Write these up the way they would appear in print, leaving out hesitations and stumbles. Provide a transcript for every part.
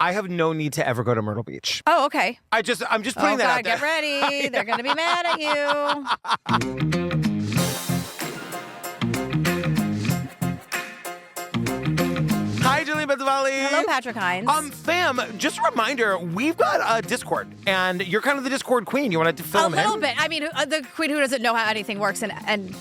I have no need to ever go to Myrtle Beach. Oh, okay. I'm just putting that out there. Get ready. They're going to be mad at you. Hi, Julian Benzavalli. Hello, Patrick Hines. Fam, just a reminder, we've got a Discord, and you're kind of the Discord queen. You want to fill them in? A little bit. I mean, the queen who doesn't know how anything works and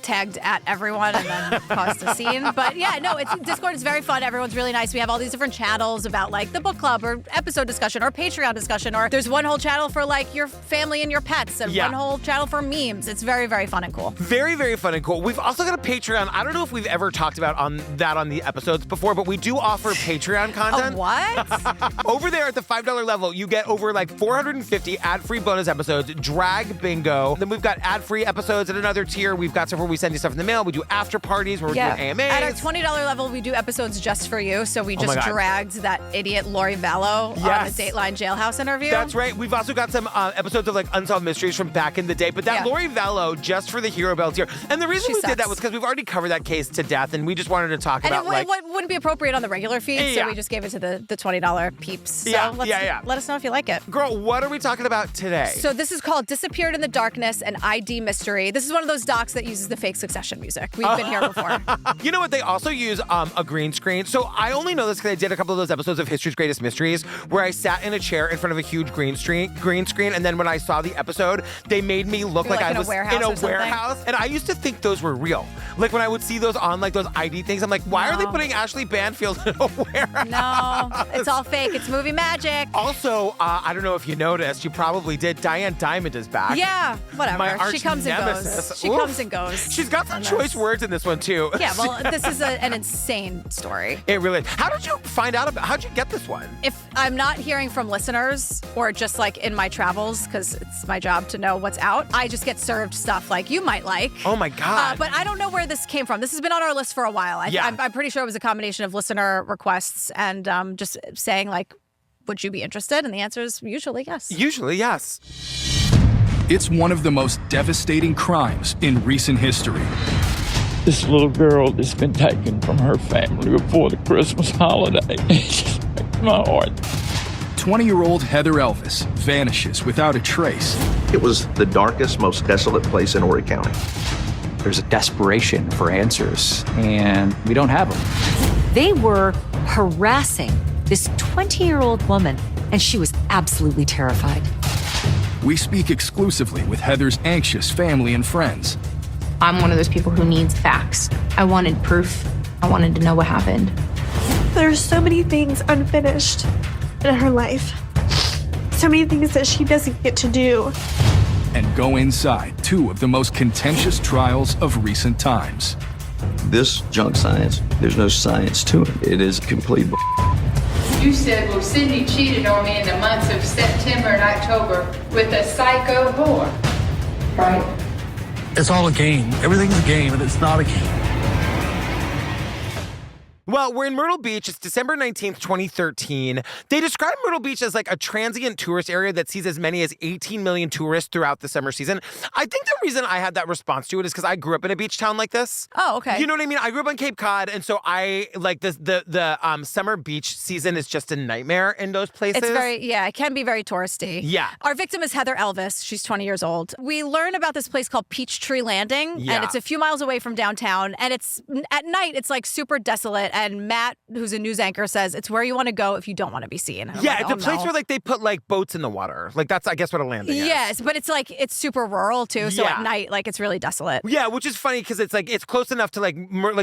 tagged at everyone and then caused a scene. But yeah, no, Discord is very fun. Everyone's really nice. We have all these different channels about like the book club or episode discussion or Patreon discussion, or there's one whole channel for like your family and your pets and one whole channel for memes. It's very, very fun and cool. Very, very fun and cool. We've also got a Patreon. I don't know if we've ever talked about on the episodes before, but we do offer Patreon content. What? Over there at the $5 level, you get over like 450 ad-free bonus episodes, drag bingo. Then we've got ad-free episodes at another tier. We've got stuff where we send you stuff in the mail. We do after parties where we're doing AMAs. At our $20 level, we do episodes just for you. So we just dragged that idiot Lori Vallow on the Dateline Jailhouse interview. That's right. We've also got some episodes of like Unsolved Mysteries from back in the day. But that Lori Vallow just for the Hero Bell tier. And the reason we did that was because we've already covered that case to death, and we just wanted to talk about it wouldn't be appropriate on the regular feed, so we just gave it to the $20 peeps. So let us know if you like it. Girl, what are we talking about today? So this is called Disappeared in the Darkness, an ID mystery. This is one of those docs that uses the fake Succession music. We've been here before. You know what? They also use a green screen. So I only know this because I did a couple of those episodes of History's Greatest Mysteries where I sat in a chair in front of a huge green screen, and then when I saw the episode, they made me look like I was in a warehouse. And I used to think those were real. Like when I would see those on like those ID things, I'm like, why are they putting Ashley Banfield in a warehouse? No, it's all fake. It's movie magic. Also, I don't know if you noticed, you probably did, Diane Diamond is back. Yeah, whatever. My arch she comes nemesis. and goes. She comes and goes. She's got some choice words in this one, too. Yeah, well, this is an insane story. It really is. How did you find out about, how'd you get this one? If I'm not hearing from listeners or just like in my travels, because it's my job to know what's out, I just get served stuff like you might like. Oh my God. But I don't know where this came from. This has been on our list for a while. I'm pretty sure it was a combination of listener requests and just saying like, would you be interested? And the answer is usually yes. Usually yes. It's one of the most devastating crimes in recent history. This little girl that's been taken from her family before the Christmas holiday. It just breaks my heart. 20-year-old Heather Elvis vanishes without a trace. It was the darkest, most desolate place in Horry County. There's a desperation for answers, and we don't have them. They were harassing this 20-year-old woman, and she was absolutely terrified. We speak exclusively with Heather's anxious family and friends. I'm one of those people who needs facts. I wanted proof. I wanted to know what happened. There's so many things unfinished in her life. So many things that she doesn't get to do. And go inside two of the most contentious trials of recent times. This junk science, there's no science to it. It is complete. You said, well, Sidney cheated on me in the months of September and October with a psycho whore, right? It's all a game. Everything's a game, and it's not a game. Well, we're in Myrtle Beach. It's December 19th, 2013. They describe Myrtle Beach as like a transient tourist area that sees as many as 18 million tourists throughout the summer season. I think the reason I had that response to it is because I grew up in a beach town like this. Oh, okay. You know what I mean? I grew up on Cape Cod, and so I like the summer beach season is just a nightmare in those places. It can be very touristy. Yeah. Our victim is Heather Elvis. She's 20 years old. We learn about this place called Peachtree Landing, and it's a few miles away from downtown, and it's at night, it's like super desolate. And Matt, who's a news anchor, says it's where you want to go if you don't want to be seen. It's a place where like they put like boats in the water. Like that's, I guess, what a landing is. Yes, but it's like, it's super rural too. So at night, like it's really desolate. Yeah, which is funny because it's like, it's close enough to like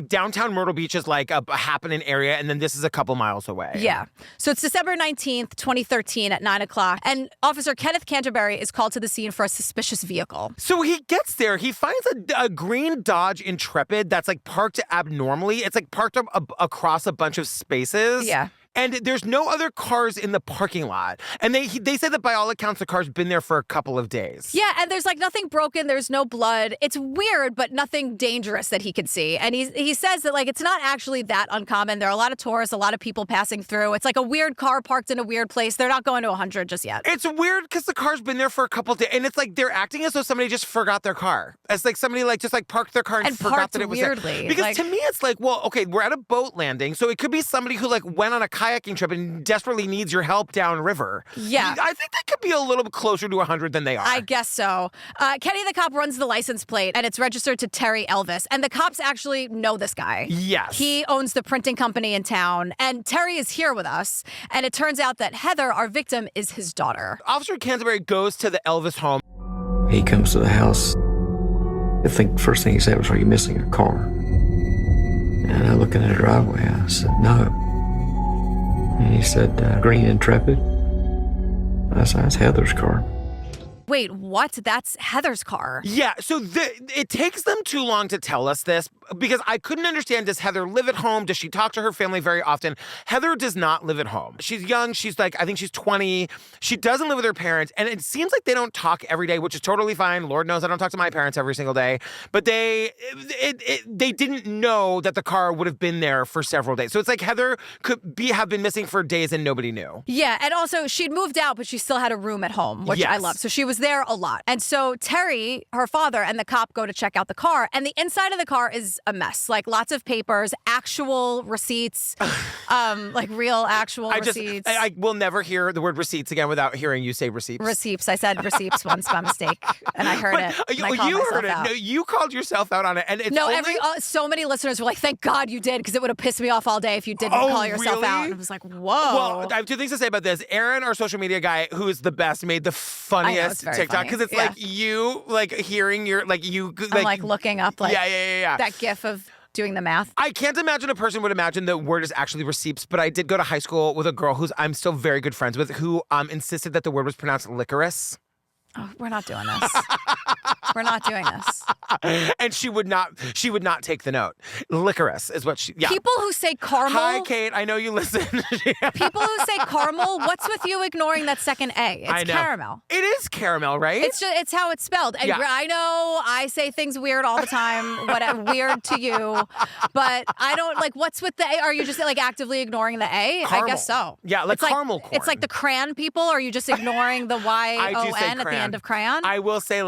downtown Myrtle Beach is like a happening area. And then this is a couple miles away. Yeah. So it's December 19th, 2013 at 9 o'clock. And Officer Kenneth Canterbury is called to the scene for a suspicious vehicle. So he gets there. He finds a green Dodge Intrepid that's like parked abnormally. It's like parked across a bunch of spaces. Yeah. And there's no other cars in the parking lot. And they said that by all accounts, the car's been there for a couple of days. Yeah, and there's like nothing broken. There's no blood. It's weird, but nothing dangerous that he could see. And he says that like it's not actually that uncommon. There are a lot of tourists, a lot of people passing through. It's like a weird car parked in a weird place. They're not going to 100 just yet. It's weird because the car's been there for a couple of days. And it's like they're acting as though somebody just forgot their car. As like somebody like just like parked their car and forgot that it was weirdly. there. Because to me, it's like, well, okay, we're at a boat landing. So it could be somebody who like went on a kayaking trip and desperately needs your help downriver. Yeah. I think they could be a little bit closer to 100 than they are. I guess so. Kenny the cop runs the license plate, and it's registered to Terry Elvis. And the cops actually know this guy. Yes. He owns the printing company in town, and Terry is here with us. And it turns out that Heather, our victim, is his daughter. Officer Canterbury goes to the Elvis home. He comes to the house. I think the first thing he said was, "Are you missing a car?" And I look in the driveway. I said, "No." And he said, "Green Intrepid." I said, "That's Heather's car." Wait, what? That's Heather's car. Yeah, so it takes them too long to tell us this because I couldn't understand, does Heather live at home? Does she talk to her family very often? Heather does not live at home. She's young. She's I think she's 20. She doesn't live with her parents, and it seems like they don't talk every day, which is totally fine. Lord knows I don't talk to my parents every single day. But they didn't know that the car would have been there for several days. So it's like Heather could have been missing for days and nobody knew. Yeah, and also she'd moved out, but she still had a room at home, which I love. So she was there a lot. And so Terry, her father, and the cop go to check out the car, and the inside of the car is a mess. Like lots of papers, actual receipts, real actual receipts. I will never hear the word receipts again without hearing you say receipts. Receipts. I said receipts once by mistake, and I heard it. And you heard it. Out. No, you called yourself out on it. And it's so many listeners were like, thank God you did, because it would have pissed me off all day if you didn't call yourself out. And I was like, whoa. Well, I have two things to say about this. Aaron, our social media guy, who is the best, made the funniest TikTok because it's like you hearing your I'm looking up that gif of doing the math. I can't imagine a person would imagine the word is actually receipts, but I did go to high school with a girl who's I'm still very good friends with who insisted that the word was pronounced licorice. Oh, we're not doing this. We're not doing this. And she would not take the note. Licorice is what she, yeah. People who say caramel. Hi, Kate. I know you listen. People who say caramel, what's with you ignoring that second A? It's caramel. It is caramel, right? It's how it's spelled. And I know I say things weird all the time, weird to you, but I don't, what's with the A? Are you just actively ignoring the A? Caramel. I guess so. Yeah, it's caramel corn. It's like the crayon people. Are you just ignoring the Y-O-N at the end of crayon? I will say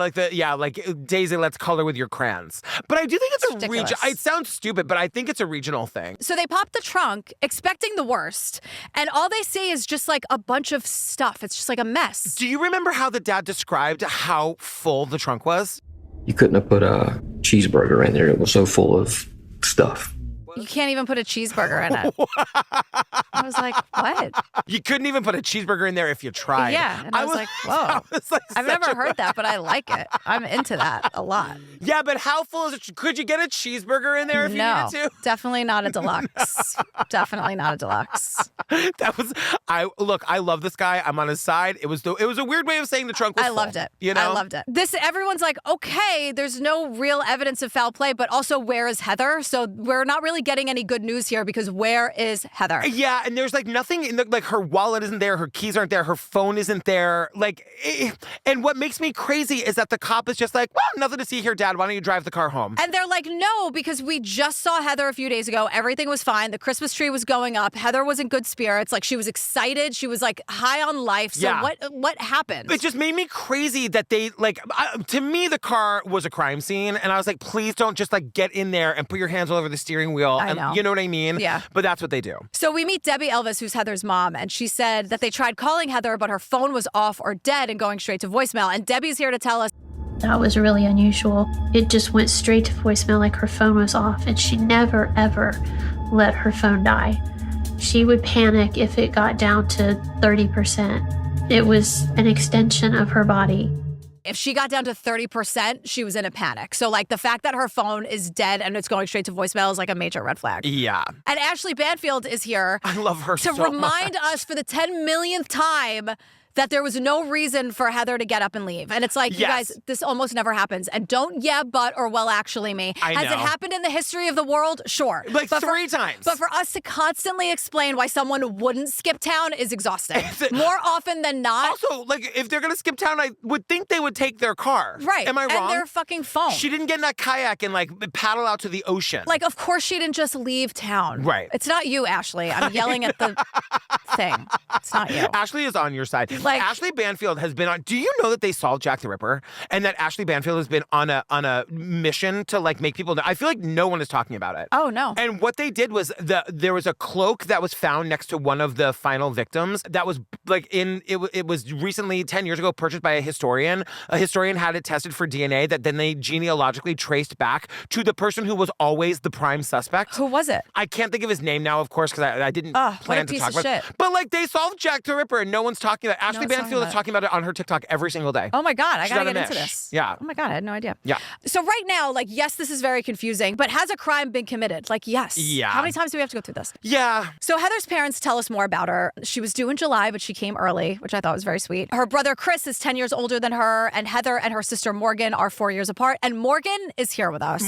Daisy, let's color with your crayons. But I do think it's a region. It sounds stupid, but I think it's a regional thing. So they pop the trunk, expecting the worst, and all they see is just a bunch of stuff. It's just a mess. Do you remember how the dad described how full the trunk was? You couldn't have put a cheeseburger in there. It was so full of stuff. You can't even put a cheeseburger in it. I was like, what? You couldn't even put a cheeseburger in there if you tried. Yeah. And I was like, whoa. I've never heard that, but I like it. I'm into that a lot. Yeah, but how full is it? Could you get a cheeseburger in there if you needed to? Definitely not a deluxe. Definitely not a deluxe. I love this guy. I'm on his side. It was a weird way of saying the trunk was full. Loved it. You know? I loved it. Everyone's like, okay, there's no real evidence of foul play, but also where is Heather? So we're not really getting any good news here because where is Heather? Yeah, and there's nothing in her wallet isn't there, her keys aren't there, her phone isn't there. And what makes me crazy is that the cop is just well, nothing to see here, Dad. Why don't you drive the car home? And they're like, no, because we just saw Heather a few days ago. Everything was fine. The Christmas tree was going up. Heather was in good spirits. She was excited. She was high on life. So what happened? It just made me crazy that they to me, the car was a crime scene. And I was like, please don't just get in there and put your hands all over the steering wheel. I know. You know what I mean? Yeah. But that's what they do. So we meet Debbie Elvis, who's Heather's mom, and she said that they tried calling Heather, but her phone was off or dead and going straight to voicemail. And Debbie's here to tell us. That was really unusual. It just went straight to voicemail her phone was off, and she never, ever let her phone die. She would panic if it got down to 30%. It was an extension of her body. If she got down to 30%, she was in a panic. So the fact that her phone is dead and it's going straight to voicemail is a major red flag. Yeah. And Ashley Banfield is here. I love her to remind us for the 10 millionth time that there was no reason for Heather to get up and leave. And it's you guys, this almost never happens. And don't but or well actually me. Has it happened in the history of the world? Sure. But 3 times. But for us to constantly explain why someone wouldn't skip town is exhausting. More often than not. Also, if they're going to skip town, I would think they would take their car. Right. Am I wrong? And their fucking phone. She didn't get in that kayak and paddle out to the ocean. Of course she didn't just leave town. Right. It's not you, Ashley. I'm yelling at the thing. It's not you. Ashley is on your side. Like Ashley Banfield has been on. Do you know that they solved Jack the Ripper, and that Ashley Banfield has been on a mission to like make people know? I feel like no one is talking about it. Oh no! And what they did was there was a cloak that was found next to one of the final victims that was like it was recently 10 years ago purchased by a historian. A historian had it tested for DNA that then they genealogically traced back to the person who was always the prime suspect. Who was it? I can't think of his name now, of course, because I didn't plan to talk about it. But like they solved Jack the Ripper and no one's talking about it. Ashley Banfield is talking about it on her TikTok every single day. Oh my God, I gotta get Mish. into this. Yeah. Oh my God, I had no idea. Yeah. So right now, like, yes, this is very confusing, but has a crime been committed? Like, yes. Yeah. How many times do we have to go through this? Yeah. So Heather's parents tell us more about her. She was due in July, but she came early, which I thought was very sweet. Her brother Chris is 10 years older than her, and Heather and her sister Morgan are 4 years apart. And Morgan is here with us.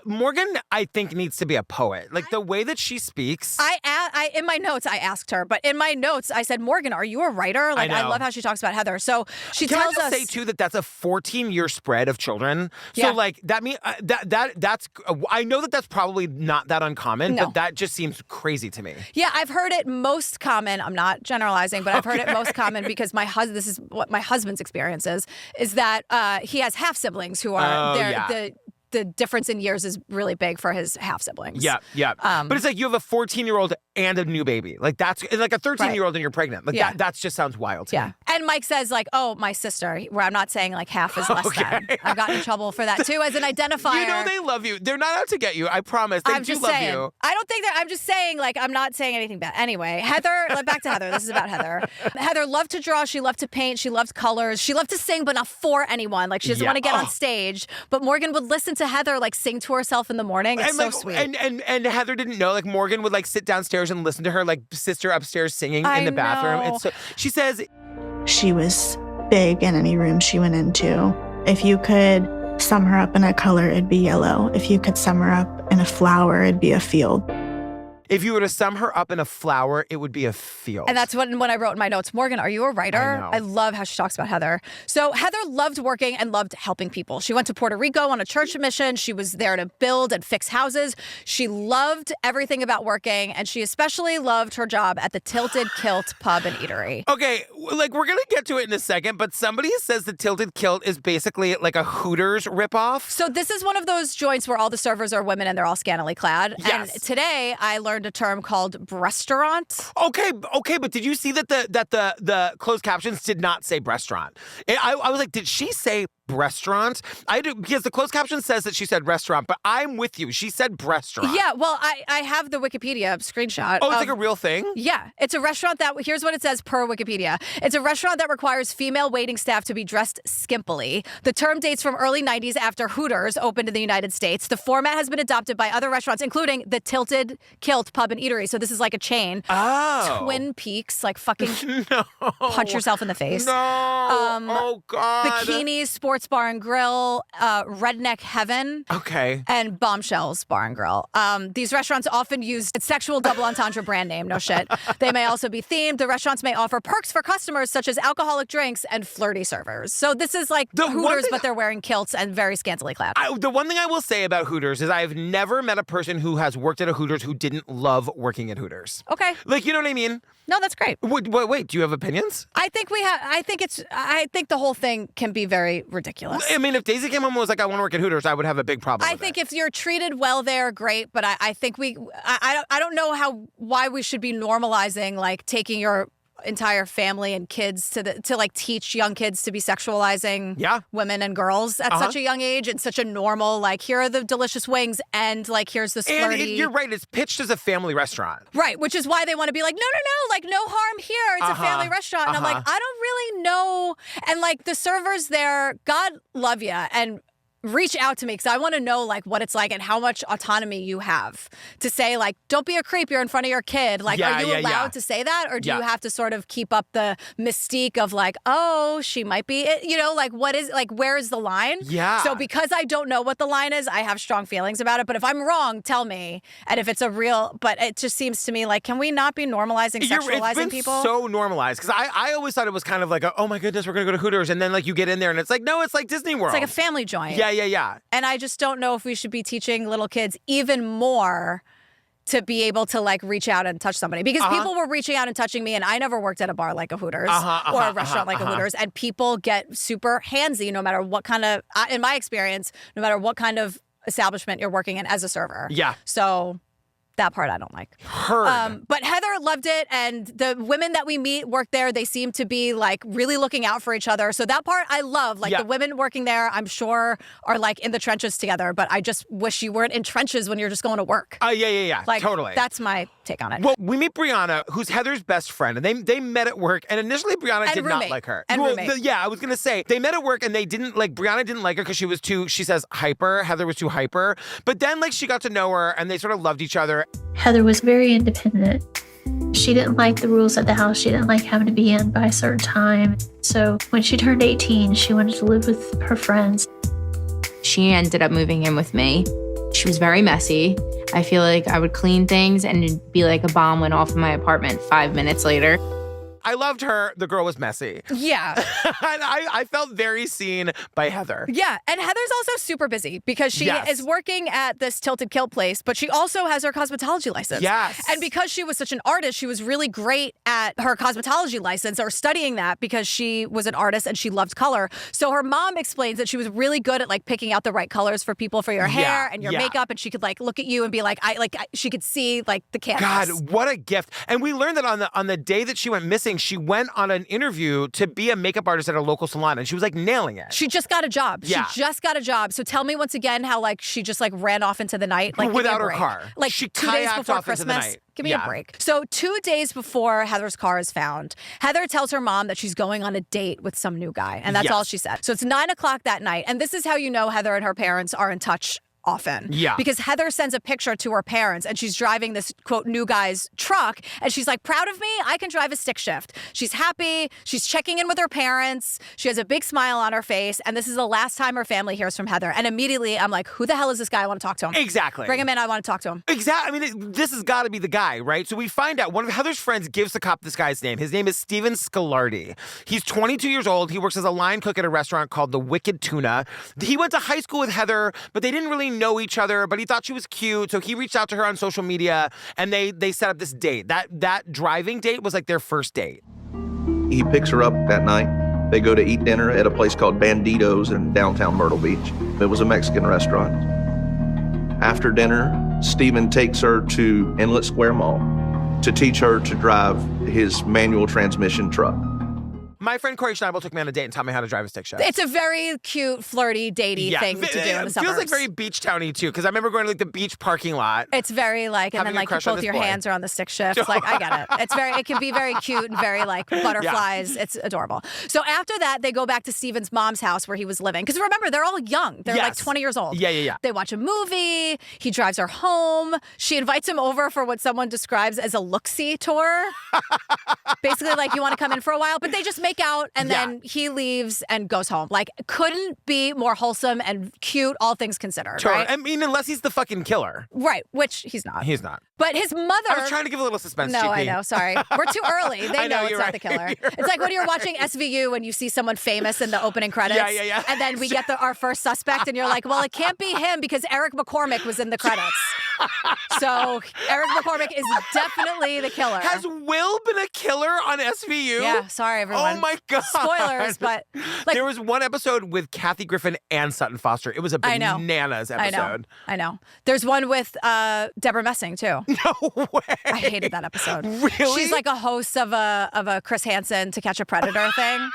Morgan, I think, needs to be a poet. Like the way that she speaks. I in my notes, I asked her, but in my notes, I said, Morgan, are you a writer? Like, I love how she talks about Heather. So she tells us. Can I just say, too, that that's a 14-year spread of children? So, like, that means that's, I know that that's probably not that uncommon, but that just seems crazy to me. Yeah, I've heard it most common. I'm not generalizing, but I've heard it most common because this is what my husband's experience is that he has half siblings who are the difference in years is really big for his half siblings. Yeah. But it's like you have a 14-year-old and a new baby. Like that's like a 13-year-old and you're pregnant. Like that just sounds wild to me. And Mike says like, oh, my sister, where I'm not saying like half is less than. I've gotten in trouble for that too as an identifier. You know they love you. They're not out to get you. I promise. They do love you. I don't think I'm just saying like I'm not saying anything bad. Anyway, Heather, back to Heather. This is about Heather. Heather loved to draw. She loved to paint. She loved colors. She loved to sing, but not for anyone. Like she doesn't want to get on stage. But Morgan would listen to Heather like sing to herself in the morning. It's so sweet. And Heather didn't know. Like Morgan would like sit downstairs and listen to her like sister upstairs singing in the bathroom. It's so, she says she was big in any room she went into. If you could sum her up in a color, it'd be yellow. If you could sum her up in a flower, it'd be a field. If you were to sum her up in a flower, it would be a field. And that's when I wrote in my notes, Morgan, are you a writer? I love how she talks about Heather. So Heather loved working and loved helping people. She went to Puerto Rico on a church mission. She was there to build and fix houses. She loved everything about working, and she especially loved her job at the Tilted Kilt Pub and Eatery. Okay, like we're going to get to it in a second, but somebody says the Tilted Kilt is basically like a Hooters ripoff. So this is one of those joints where all the servers are women and they're all scantily clad. Yes. And today I learned a term called breastaurant. Okay, but did you see that the closed captions did not say restaurant? I was like, did she say restaurant? I do, because the closed caption says that she said restaurant, but I'm with you. She said restaurant. Yeah, well, I have the Wikipedia screenshot. Oh, it's like a real thing? Yeah, it's a restaurant that, here's what it says per Wikipedia. It's a restaurant that requires female waiting staff to be dressed skimpily. The term dates from early 90s after Hooters opened in the United States. The format has been adopted by other restaurants, including the Tilted Kilt Pub and Eatery. So this is like a chain. Oh. Twin Peaks, like fucking punch yourself in the face. No. Oh, God. Bikinis, Sports Bar and Grill, Redneck Heaven. Okay. And Bombshells Bar and Grill. These restaurants often use sexual double entendre brand name, no shit. They may also be themed. The restaurants may offer perks for customers such as alcoholic drinks and flirty servers. So this is like Hooters, but they're wearing kilts and very scantily clad. The one thing I will say about Hooters is I've never met a person who has worked at a Hooters who didn't love working at Hooters. Okay. Like, you know what I mean? No, that's great. Wait, do you have opinions? I think the whole thing can be very ridiculous. I mean, if Daisy came home and was like, I want to work at Hooters, I would have a big problem with think if you're treated well there, great. But I think I don't know why we should be normalizing like taking your entire family and kids to like teach young kids to be sexualizing women and girls at such a young age and such a normal, like, here are the delicious wings and like here's the flirty. And you're right, it's pitched as a family restaurant. Right, which is why they want to be like, no, like no harm here. It's a family restaurant. And I'm like, I don't really know. And like the servers there, God love you. And reach out to me because I want to know like what it's like and how much autonomy you have to say like, don't be a creep, you're in front of your kid. Like, are you allowed to say that? Or do you have to sort of keep up the mystique of like, oh, she might be, like what is, like, where is the line? Yeah. So because I don't know what the line is, I have strong feelings about it. But if I'm wrong, tell me. And if it's but it just seems to me like, can we not be normalizing sexualizing people? It's been so normalized because I always thought it was kind of like, oh my goodness, we're going to go to Hooters. And then like you get in there and it's like, no, it's like Disney World. It's like a family joint. Yeah. And I just don't know if we should be teaching little kids even more to be able to like reach out and touch somebody because people were reaching out and touching me, and I never worked at a bar like a Hooters or a restaurant like a Hooters, and people get super handsy no matter what kind of, in my experience, no matter what kind of establishment you're working in as a server. Yeah. So that part I don't like. But Heather loved it, and the women that we meet work there. They seem to be like really looking out for each other. So that part I love. Like the women working there, I'm sure are like in the trenches together. But I just wish you weren't in trenches when you're just going to work. Yeah. Like, totally. That's my take on it. Well, we meet Brianna, who's Heather's best friend, and they met at work. And initially, Brianna did not like her. And roommate. Yeah, I was gonna say they met at work, and they didn't like Brianna didn't like her because she was too. She says hyper. Heather was too hyper. But then like she got to know her, and they sort of loved each other. Heather was very independent. She didn't like the rules at the house. She didn't like having to be in by a certain time. So when she turned 18, she wanted to live with her friends. She ended up moving in with me. She was very messy. I feel like I would clean things and it'd be like a bomb went off in my apartment 5 minutes later. I loved her. The girl was messy. Yeah. And I felt very seen by Heather. Yeah. And Heather's also super busy because she is working at this Tilted Kilt place, but she also has her cosmetology license. Yes. And because she was such an artist, she was really great at her cosmetology license or studying that because she was an artist and she loved color. So her mom explains that she was really good at like picking out the right colors for people for your hair and your makeup. And she could like look at you and be like, she could see like the canvas. God, what a gift. And we learned that on the day that she went missing, she went on an interview to be a makeup artist at a local salon, and she was like nailing it. She just got a job. Yeah. She just got a job. So tell me once again how like she just like ran off into the night. Like without her car. Like she 2 days kayaked before off into the Christmas. night. Give me a break. So 2 days before Heather's car is found, Heather tells her mom that she's going on a date with some new guy. And that's all she said. So it's 9:00 that night. And this is how you know Heather and her parents are in touch often. Yeah. Because Heather sends a picture to her parents and she's driving this, quote, new guy's truck. And she's like, proud of me? I can drive a stick shift. She's happy. She's checking in with her parents. She has a big smile on her face. And this is the last time her family hears from Heather. And immediately I'm like, who the hell is this guy? I want to talk to him. Exactly. Bring him in. I want to talk to him. Exactly. I mean, this has got to be the guy, right? So we find out one of Heather's friends gives the cop this guy's name. His name is Steven Scalardi. He's 22 years old. He works as a line cook at a restaurant called The Wicked Tuna. He went to high school with Heather, but they didn't really know each other, but he thought she was cute. So he reached out to her on social media and they set up this date. That driving date was like their first date. He picks her up that night. They go to eat dinner at a place called Banditos in downtown Myrtle Beach. It was a Mexican restaurant. After dinner, Steven takes her to Inlet Square Mall to teach her to drive his manual transmission truck. My friend Corey Schneibel took me on a date and taught me how to drive a stick shift. It's a very cute, flirty, datey thing to do in the suburbs. It feels like very beach towny too, because I remember going to like the beach parking lot. It's very like, and then like both your hands are on the stick shift. Like I get it. It can be very cute and very like butterflies. Yeah. It's adorable. So after that, they go back to Steven's mom's house where he was living. Because remember, they're all young. They're like 20 years old. Yeah. They watch a movie. He drives her home. She invites him over for what someone describes as a look-see tour. Basically, like you want to come in for a while, but they just make out and then he leaves and goes home. Like, couldn't be more wholesome and cute, all things considered, Totally. right? I mean, unless he's the fucking killer. Right, which he's not. He's not. But his mother... I was trying to give a little suspense, No, GP. I know, sorry. We're too early. They know it's not the killer. It's like when you're watching SVU and you see someone famous in the opening credits. Yeah. And then we get our first suspect and you're like, well, it can't be him because Eric McCormick was in the credits. So Eric McCormick is definitely the killer. Has Will been a killer on SVU? Yeah, sorry, everyone. Oh, my God. Spoilers, but... like, there was one episode with Kathy Griffin and Sutton Foster. It was a bananas episode. I know. There's one with Deborah Messing, too. No way. I hated that episode. Really? She's like a host of a Chris Hansen To Catch a Predator thing.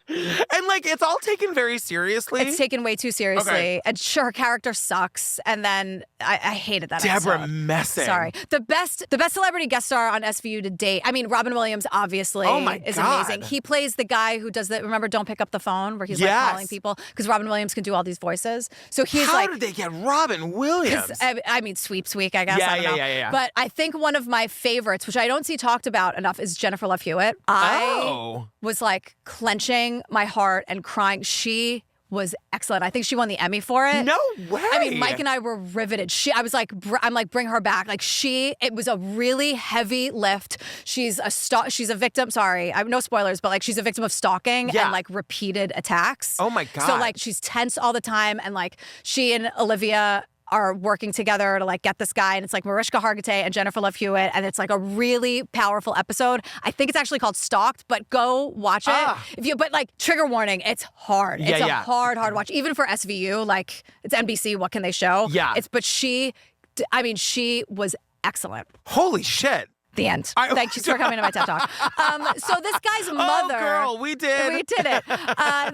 And like, it's all taken very seriously. It's taken way too seriously. Okay. And sure, her character sucks. And then I hated that Deborah episode. Messing. Sorry. The best celebrity guest star on SVU to date. I mean, Robin Williams obviously is amazing. He plays the guy who does remember Don't Pick Up the Phone, where he's like calling people, because Robin Williams can do all these voices. So he's How did they get Robin Williams? I mean, Sweeps Week, I guess. I don't know. Yeah. But I think one of my favorites, which I don't see talked about enough, is Jennifer Love Hewitt. I was like clenching my heart and crying. She was excellent. I think she won the Emmy for it. No way. I mean, Mike and I were riveted. I'm like, bring her back. Like it was a really heavy lift. She's a victim. Sorry, no spoilers, but like she's a victim of stalking and like repeated attacks. Oh my God. So like she's tense all the time, and like she and Olivia are working together to like get this guy, and it's like Mariska Hargitay and Jennifer Love Hewitt, and it's like a really powerful episode. I think it's actually called Stalked, but go watch it. But like trigger warning, it's hard. It's a hard watch. Even for SVU, like it's NBC, what can they show? Yeah. But she was excellent. Holy shit. The end. Thank you for coming to my TED Talk. So this guy's mother... Oh, girl, we did. We did it.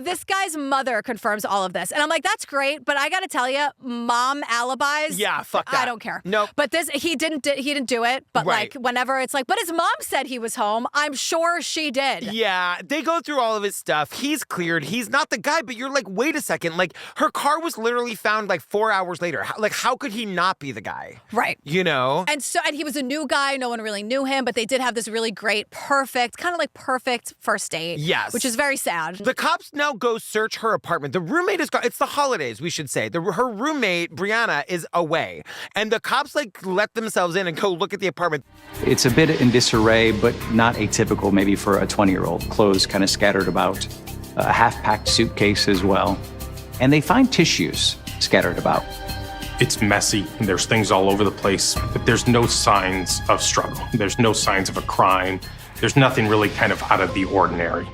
This guy's mother confirms all of this. And I'm like, that's great, but I got to tell you, mom alibis... Yeah, fuck that. I don't care. Nope. But he didn't do it, but like whenever it's like, but his mom said he was home, I'm sure she did. Yeah, they go through all of his stuff. He's cleared. He's not the guy, but you're like, wait a second. Like, her car was literally found like 4 hours later. How could he not be the guy? Right. You know? And he was a new guy. No one really knew him, but they did have this really great, perfect first date. Yes. Which is very sad. The cops now go search her apartment. The roommate is gone. It's the holidays, we should say. Her roommate, Brianna, is away. And the cops let themselves in and go look at the apartment. It's a bit in disarray, but not atypical maybe for a 20-year-old. Clothes kind of scattered about, a half-packed suitcase as well. And they find tissues scattered about. It's messy, and there's things all over the place, but there's no signs of struggle. There's no signs of a crime. There's nothing really kind of out of the ordinary.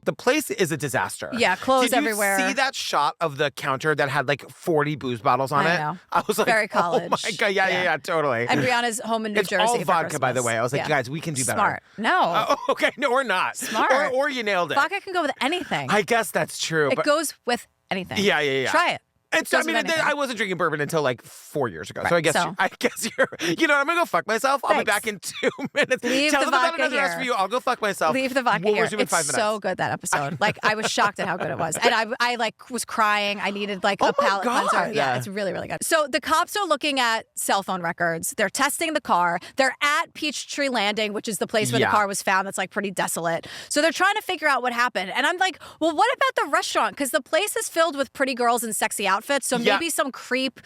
The place is a disaster. Yeah, clothes everywhere. Did you see that shot of the counter that had like 40 booze bottles on it? I know. I was like, very college. Oh my God, yeah, totally. And Brianna's home in New Jersey. It's all for vodka, Christmas. by the way. I was like, guys, we can do better. Smart. No. Oh, okay, no, or not. Smart. Or you nailed it. Vodka can go with anything. I guess that's true. It goes with anything. Yeah. Try it. And so, I wasn't drinking bourbon until like 4 years ago. Right. So I guess you're, you know, I'm going to go fuck myself. Thanks. I'll be back in 2 minutes. Leave Tell the them about vodka another here. rest for you. I'll go fuck myself. Leave the vodka we'll here. resume in 5 minutes. It's so good, that episode. Like, I was shocked at how good it was. And I like was crying. I needed like a palate cleanser. Yeah, it's really, really good. So the cops are looking at cell phone records. They're testing the car. They're at Peachtree Landing, which is the place where the car was found that's like pretty desolate. So they're trying to figure out what happened. And I'm like, well, what about the restaurant? Because the place is filled with pretty girls in sexy outfits. So maybe some creep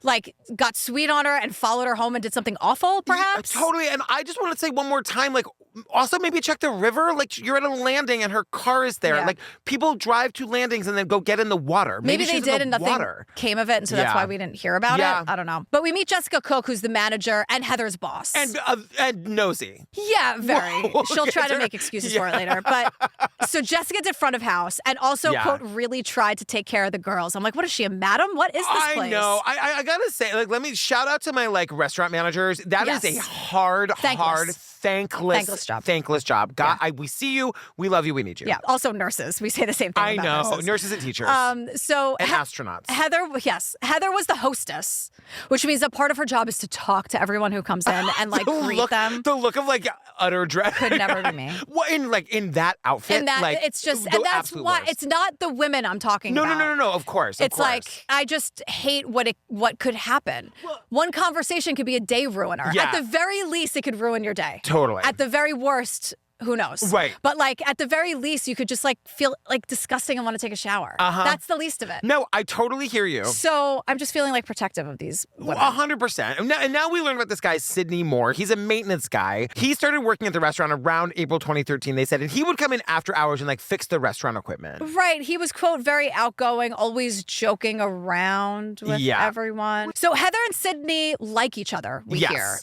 like got sweet on her and followed her home and did something awful, perhaps? Yeah, totally. And I just want to say one more time, like, also maybe check the river. Like, you're at a landing and her car is there. Yeah. Like, people drive to landings and then go get in the water. Maybe they did and nothing came of it, and so that's why we didn't hear about it. I don't know. But we meet Jessica Cook, who's the manager, and Heather's boss. And nosy. Yeah, very. She'll try to make excuses for it later. But so Jessica's at front of house and also, quote, really tried to take care of the girls. I'm like, what is she, a madam? What is this place? I know. I gotta say, like, let me shout out to my, like, restaurant managers. That is a hard, thankless job. God, we see you, we love you, we need you. Yeah, also nurses. We say the same thing I about know. Nurses and teachers. And astronauts. Heather was the hostess, which means that part of her job is to talk to everyone who comes in and, like, greet them. The look of, like, utter dread. Could never be me. What, in that outfit? And it's just, and that's why, worst. it's not the women I'm talking about. No, of course. It's like, I just hate what could happen. One conversation could be a day ruiner. Yeah. At the very least, it could ruin your day. Totally. At the very worst, who knows? Right. But, like, at the very least, you could just, like, feel, like, disgusting and want to take a shower. That's the least of it. No, I totally hear you. So I'm just feeling, like, protective of these women. 100%. And now we learn about this guy, Sidney Moore. He's a maintenance guy. He started working at the restaurant around April 2013, they said, and he would come in after hours and, like, fix the restaurant equipment. Right. He was, quote, very outgoing, always joking around with everyone. So Heather and Sidney like each other, we hear.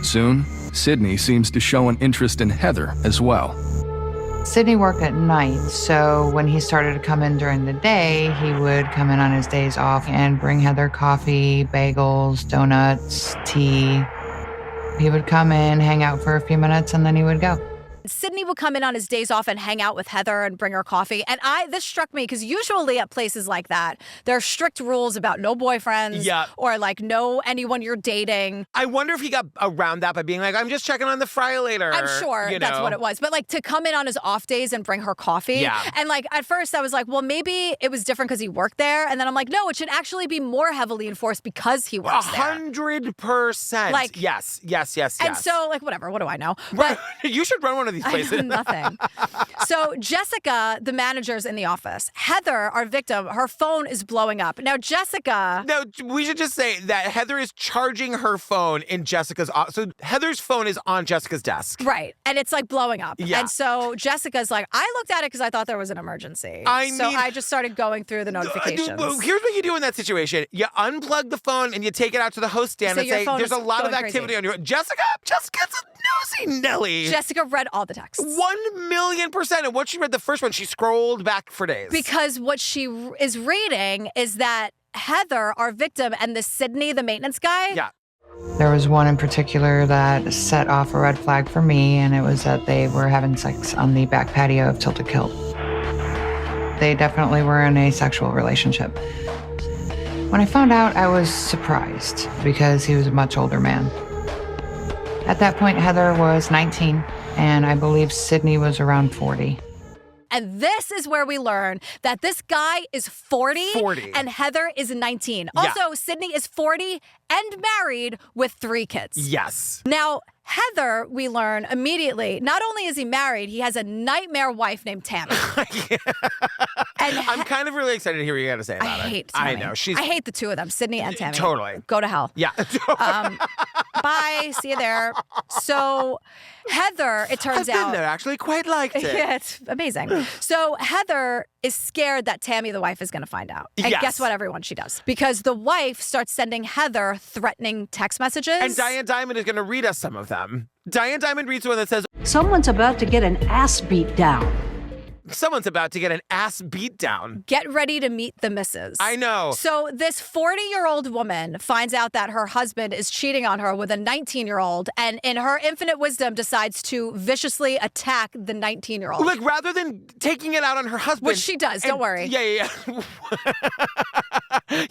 Soon, Sidney seems to show an interest in Heather as well. Sidney worked at night, so when he started to come in during the day, he would come in on his days off and bring Heather coffee, bagels, donuts, tea. He would come in, hang out for a few minutes, and then he would go. Sidney would come in on his days off and hang out with Heather and bring her coffee. And this struck me because usually at places like that, there are strict rules about no boyfriends or like no anyone you're dating. I wonder if he got around that by being like, I'm just checking on the fry later. I'm sure that's what it was. But like to come in on his off days and bring her coffee. Yeah. And like at first I was like, well, maybe it was different because he worked there. And then I'm like, no, it should actually be more heavily enforced because he works there. 100%. Like, yes. And so like, whatever, what do I know? But you should run one of of these places. Nothing. So Jessica, the manager's in the office. Heather, our victim, her phone is blowing up. Now, Jessica... No, we should just say that Heather is charging her phone in Jessica's office. So Heather's phone is on Jessica's desk. Right. And it's like blowing up. Yeah. And so Jessica's like, I looked at it because I thought there was an emergency. So I just started going through the notifications. Here's what you do in that situation. You unplug the phone and you take it out to the host stand and say, there's a lot of activity on your phone. Jessica's a nosy Nelly. Jessica read all the texts. 1,000,000%. And once she read the first one, she scrolled back for days. Because what she is reading is that Heather, our victim, and the Sidney, the maintenance guy. Yeah. There was one in particular that set off a red flag for me, and it was that they were having sex on the back patio of Tilted Kilt. They definitely were in a sexual relationship. When I found out, I was surprised because he was a much older man. At that point, Heather was 19, and I believe Sidney was around 40. And this is where we learn that this guy is 40. And Heather is 19. Also, Sidney is 40 and married with 3 kids. Yes. Now, Heather, we learn immediately, not only is he married, he has a nightmare wife named Tammy. And I'm kind of really excited to hear what you got to say about I it. hate Tammy. I know. I hate the two of them, Sidney and Tammy. Totally. Go to hell. Yeah. Bye. See you there. So Heather, it turns out. I've been there. Actually quite liked it. Yeah, it's amazing. So Heather is scared that Tammy, the wife, is going to find out. And Yes. guess what, everyone? She does. Because the wife starts sending Heather threatening text messages. And Diane Diamond is going to read us some of them. Diane Diamond reads one that says, Someone's about to get an ass beat down. Someone's about to get an ass beat down. Get ready to meet the missus. I know. So this 40-year-old woman finds out that her husband is cheating on her with a 19-year-old, and in her infinite wisdom decides to viciously attack the 19-year-old. Like, rather than taking it out on her husband. Which she does, don't worry. Yeah.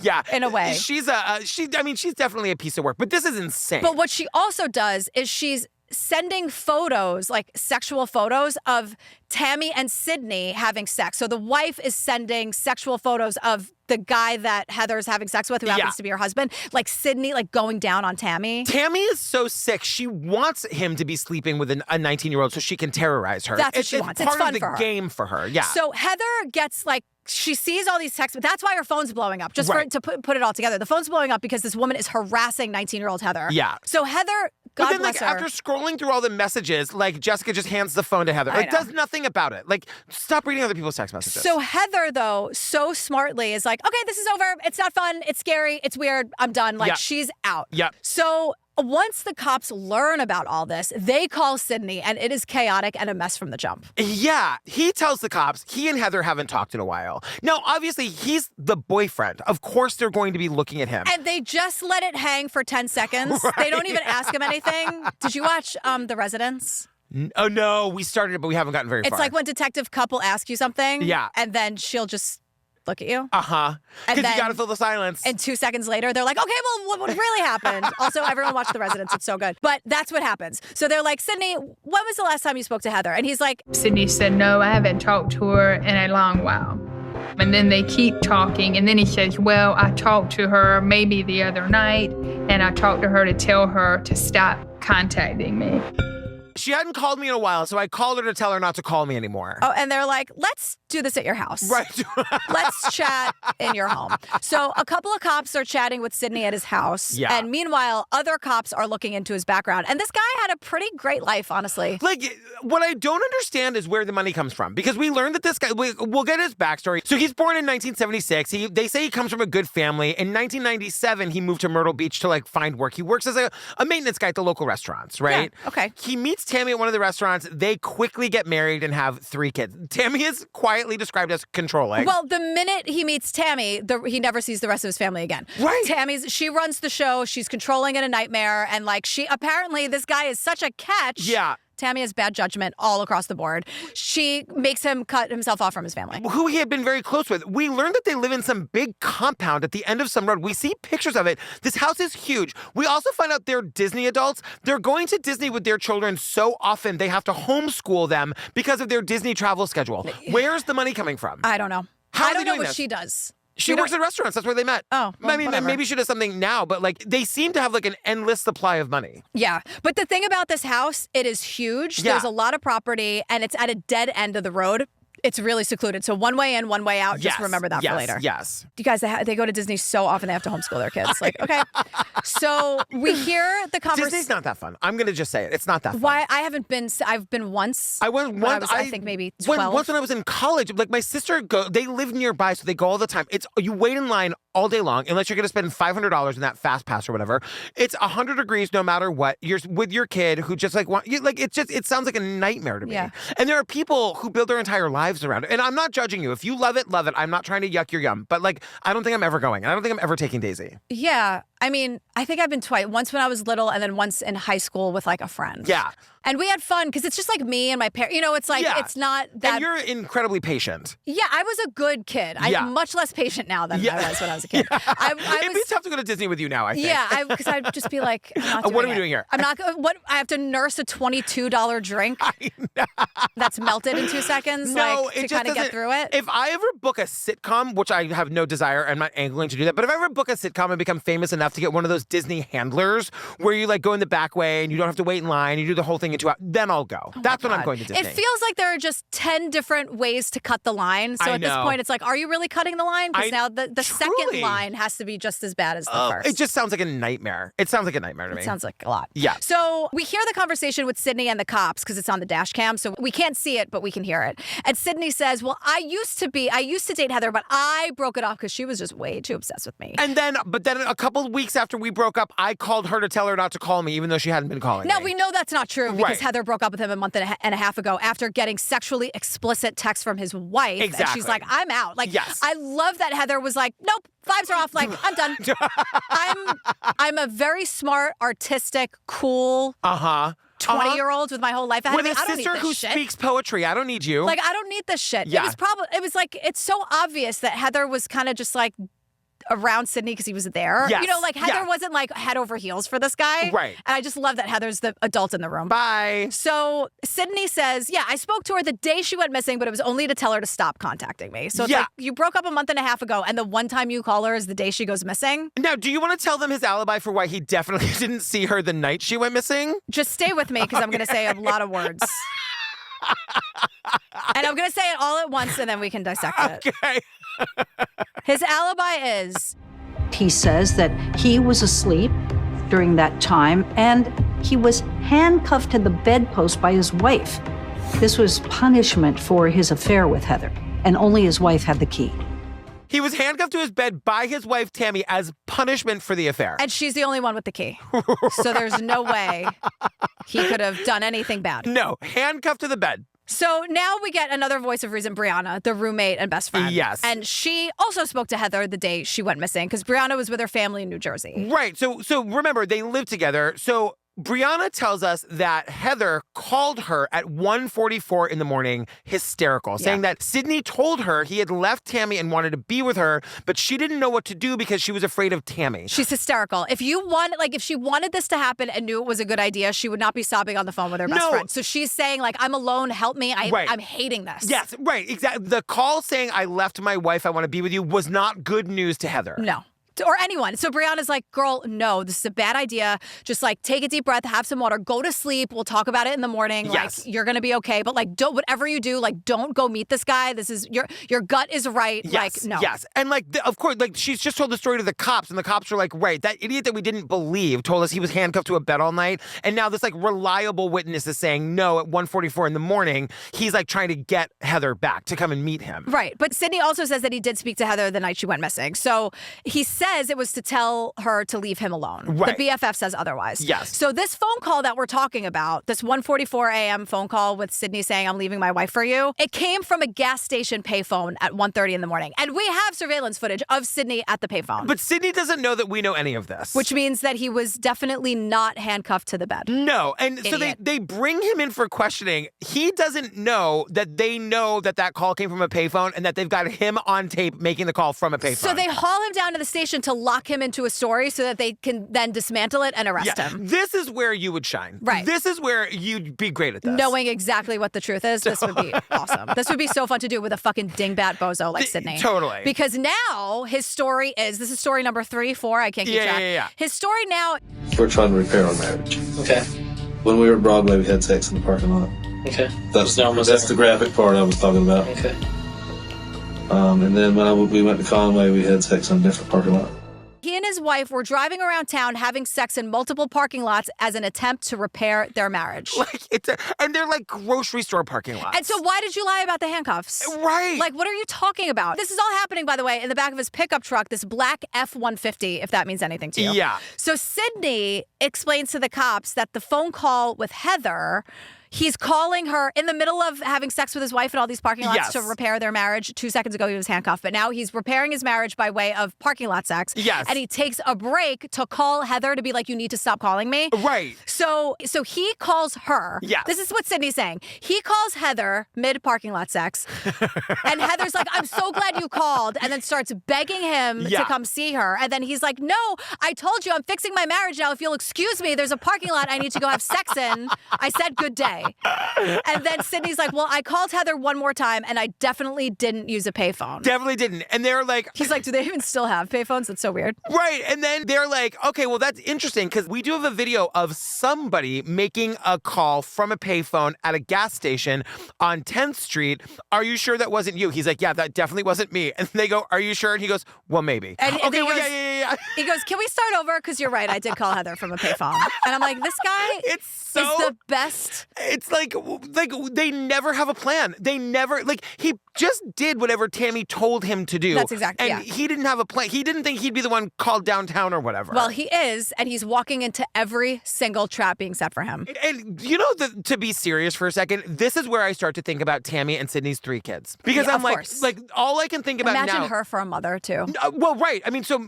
Yeah. In a way. She's definitely a piece of work, but this is insane. But what she also does is she's sending photos, like sexual photos of Tammy and Sidney having sex. So the wife is sending sexual photos of the guy that Heather's having sex with, who happens to be her husband, like Sidney, like going down on Tammy. Tammy is so sick. She wants him to be sleeping with a 19-year-old so she can terrorize her. That's what she wants. It's part fun of the for her. game for her. Yeah. So Heather gets she sees all these texts, but that's why her phone's blowing up. Just Right. to put it all together. The phone's blowing up because this woman is harassing 19-year-old Heather. Yeah. So Heather, But God then, bless her. after scrolling through all the messages, Jessica just hands the phone to Heather. I know. Does nothing about it. Stop reading other people's text messages. So Heather, though, so smartly is like, okay, this is over. It's not fun. It's scary. It's weird. I'm done. Yeah. She's out. Yeah. So once the cops learn about all this, they call Sidney, and it is chaotic and a mess from the jump. Yeah, he tells the cops he and Heather haven't talked in a while. Now, obviously, he's the boyfriend. Of course, they're going to be looking at him. And they just let it hang for 10 seconds. Right. They don't even ask him anything. Did you watch The Residence? Oh, no, we started it, but we haven't gotten very far. It's like when detective couple asks you something. Yeah. And then she'll just look at you. Uh-huh. And Because you then- got to fill the silence. And 2 seconds later, they're like, okay, well, what really happened? Also, everyone watch The Residence. It's so good. But that's what happens. So they're like, Sidney, when was the last time you spoke to Heather? And he's like, Sidney said, no, I haven't talked to her in a long while. And then they keep talking. And then he says, well, I talked to her maybe the other night, and I talked to her to tell her to stop contacting me. She hadn't called me in a while, so I called her to tell her not to call me anymore. oh, and they're like, let's do this at your house. Right. Let's chat in your home. So a couple of cops are chatting with Sidney at his house. Yeah. And meanwhile, other cops are looking into his background. And this guy had a pretty great life, honestly. What I don't understand is where the money comes from. Because we learned that this guy, we'll get his backstory. So he's born in 1976. They say he comes from a good family. In 1997, he moved to Myrtle Beach to find work. He works as a maintenance guy at the local restaurants, right? Yeah, okay. He meets Tammy at one of the restaurants. They quickly get married and have 3 kids. Tammy is quietly described as controlling. Well, the minute he meets Tammy, he never sees the rest of his family again. Right. She runs the show. She's controlling in a nightmare. And apparently this guy is such a catch. Yeah. Tammy has bad judgment all across the board. She makes him cut himself off from his family. Who he had been very close with. We learned that they live in some big compound at the end of some road. We see pictures of it. This house is huge. We also find out they're Disney adults. They're going to Disney with their children so often they have to homeschool them because of their Disney travel schedule. Where's the money coming from? I don't know. How are I don't they know doing what this? she does. She works in restaurants. That's where they met. Oh, well, I mean, whatever. maybe she does something now, but like they seem to have like an endless supply of money. Yeah. But the thing about this house, it is huge. Yeah. There's a lot of property and it's at a dead end of the road. It's really secluded. So one way in, one way out. Just remember that for later. Yes. You guys, they go to Disney so often they have to homeschool their kids. Like, okay. So we hear the conversation. Disney's not that fun. I'm going to just say it. It's not that fun. Why? I haven't been. I've been once. I went when once. I think maybe 12. Once when I was in college, like my sister, they live nearby, so they go all the time. You wait in line all day long, unless you're going to spend $500 in that fast pass or whatever. It's 100 degrees no matter what. You're with your kid who just like it sounds like a nightmare to me. Yeah. And there are people who build their entire lives around it. And I'm not judging you. If you love it, love it. I'm not trying to yuck your yum. But like, I don't think I'm ever going. And I don't think I'm ever taking Daisy. Yeah. I mean, I think I've been twice. Once when I was little and then once in high school with like a friend. Yeah. And we had fun because it's just like me and my parents. You know, it's like, it's not that. And you're incredibly patient. Yeah, I was a good kid. I'm much less patient now than I was when I was a kid. It'd be tough to go to Disney with you now, I think. Yeah, because I'd just be like, I'm not doing what are we it. doing here? I'm not. What? I have to nurse a $22 drink that's melted in 2 seconds. No, like, it to just kind of get doesn't- through it. If I ever book a sitcom, which I have no desire, I'm not angling to do that, but if I ever book a sitcom and become famous enough to get one of those Disney handlers where you like go in the back way and you don't have to wait in line, you do the whole thing in 2 hours, then I'll go. That's when I'm going to Disney. It feels like there are just 10 different ways to cut the line. So I at this know. point, it's like, are you really cutting the line? Because now the second truly. line has to be just as bad as the first. It just sounds like a nightmare. It sounds like a nightmare to me. It sounds like a lot. Yeah. So we hear the conversation with Sidney and the cops because it's on the dash cam. So we can't see it, but we can hear it. And Sidney says, well, I used to date Heather, but I broke it off because she was just way too obsessed with me. But then a couple of weeks after we broke up, I called her to tell her not to call me, even though she hadn't been calling Now, me. we know that's not true because Right. Heather broke up with him a month and a half ago after getting sexually explicit texts from his wife. And Exactly. she's like, I'm out. Like, Yes. I love that Heather was like, nope, vibes are off. Like, I'm done. I'm a very smart, artistic, cool 20-year-old with my whole life ahead With of me. a I don't need sister this who shit. speaks poetry. I don't need you. Like, I don't need this shit. Yeah. It was like, it's so obvious that Heather was kind of just like around Sidney because he was there. Yes. You know, like Heather Yeah. wasn't like head over heels for this guy. Right. And I just love that Heather's the adult in the room. Bye. So Sidney says, yeah, I spoke to her the day she went missing, but it was only to tell her to stop contacting me. So it's Yeah. like, you broke up a month and a half ago, and the one time you call her is the day she goes missing. Now, do you want to tell them his alibi for why he definitely didn't see her the night she went missing? Just stay with me because I'm going to say a lot of words. And I'm going to say it all at once, and then we can dissect it. Okay. His alibi is... He says that he was asleep during that time and he was handcuffed to the bedpost by his wife. This was punishment for his affair with Heather, and only his wife had the key. He was handcuffed to his bed by his wife, Tammy, as punishment for the affair. And she's the only one with the key. So there's no way he could have done anything bad. No, handcuffed to the bed. So now we get another voice of reason, Brianna, the roommate and best friend. Yes. And she also spoke to Heather the day she went missing because Brianna was with her family in New Jersey. Right. So remember, they live together. So Brianna tells us that Heather called her at 1:44 in the morning, hysterical, saying that Sidney told her he had left Tammy and wanted to be with her, but she didn't know what to do because she was afraid of Tammy. She's hysterical. If she wanted this to happen and knew it was a good idea, she would not be sobbing on the phone with her best friend. So she's saying, like, I'm alone, help me. I'm hating this. Yes, right, exactly. The call saying, I left my wife, I want to be with you, was not good news to Heather. No. Or anyone. So Brianna's like, girl, no, this is a bad idea. Just like take a deep breath, have some water, go to sleep. We'll talk about it in the morning. Yes. Like, you're going to be okay. But like, don't, whatever you do, like, don't go meet this guy. This is your gut is right. Yes, like, no. Yes. And like, of course, like she's just told the story to the cops and the cops are like, right, that idiot that we didn't believe told us he was handcuffed to a bed all night. And now this like reliable witness is saying no at 1:44 in the morning. He's like trying to get Heather back to come and meet him. Right. But Sidney also says that he did speak to Heather the night she went missing. So he says it was to tell her to leave him alone. Right. The BFF says otherwise. Yes. So this phone call that we're talking about, this 1:44 a.m. phone call with Sidney saying, I'm leaving my wife for you, it came from a gas station payphone at 1:30 in the morning. And we have surveillance footage of Sidney at the payphone. But Sidney doesn't know that we know any of this. Which means that he was definitely not handcuffed to the bed. No. And so they bring him in for questioning. He doesn't know that they know that call came from a payphone and that they've got him on tape making the call from a payphone. So they haul him down to the station situation to lock him into a story so that they can then dismantle it and arrest him. This is where you would shine. Right. This is where you'd be great at this. Knowing exactly what the truth is, this would be awesome. This would be so fun to do with a fucking dingbat bozo like Sidney. Totally. Because now his story is, this is story number 3, 4, I can't keep track. Yeah. His story now. We're trying to repair our marriage. Okay. When we were at Broadway, we had sex in the parking lot. Okay. That's the graphic part I was talking about. Okay. And then when we went to Conway, we had sex in a different parking lot. He and his wife were driving around town having sex in multiple parking lots as an attempt to repair their marriage. And they're like grocery store parking lots. And so why did you lie about the handcuffs? Right. Like, what are you talking about? This is all happening, by the way, in the back of his pickup truck, this black F-150, if that means anything to you. Yeah. So Sidney explains to the cops that the phone call with Heather, he's calling her in the middle of having sex with his wife at all these parking lots to repair their marriage. 2 seconds ago, he was handcuffed, but now he's repairing his marriage by way of parking lot sex. Yes. And he takes a break to call Heather to be like, you need to stop calling me. Right. So he calls her. Yes. This is what Sidney's saying. He calls Heather mid-parking lot sex. And Heather's like, I'm so glad you called. And then starts begging him to come see her. And then he's like, no, I told you I'm fixing my marriage now. If you'll excuse me, there's a parking lot I need to go have sex in. I said good day. And then Sidney's like, well, I called Heather one more time and I definitely didn't use a payphone. Definitely didn't. And they're like... He's like, do they even still have payphones? That's so weird. Right. And then they're like, okay, well, that's interesting because we do have a video of somebody making a call from a payphone at a gas station on 10th Street. Are you sure that wasn't you? He's like, yeah, that definitely wasn't me. And they go, are you sure? And he goes, well, maybe. And okay, he well, goes, yeah. He goes, can we start over? Because you're right. I did call Heather from a payphone. And I'm like, this guy is the best. It's like they never have a plan. They never, he just did whatever Tammy told him to do. That's exactly, And he didn't have a plan. He didn't think he'd be the one called downtown or whatever. Well, he is, and he's walking into every single trap being set for him. And you know, to be serious for a second, this is where I start to think about Tammy and Sydney's 3 kids. Because I'm like, all I can think about now. Imagine her for a mother, too. Well, right. I mean, so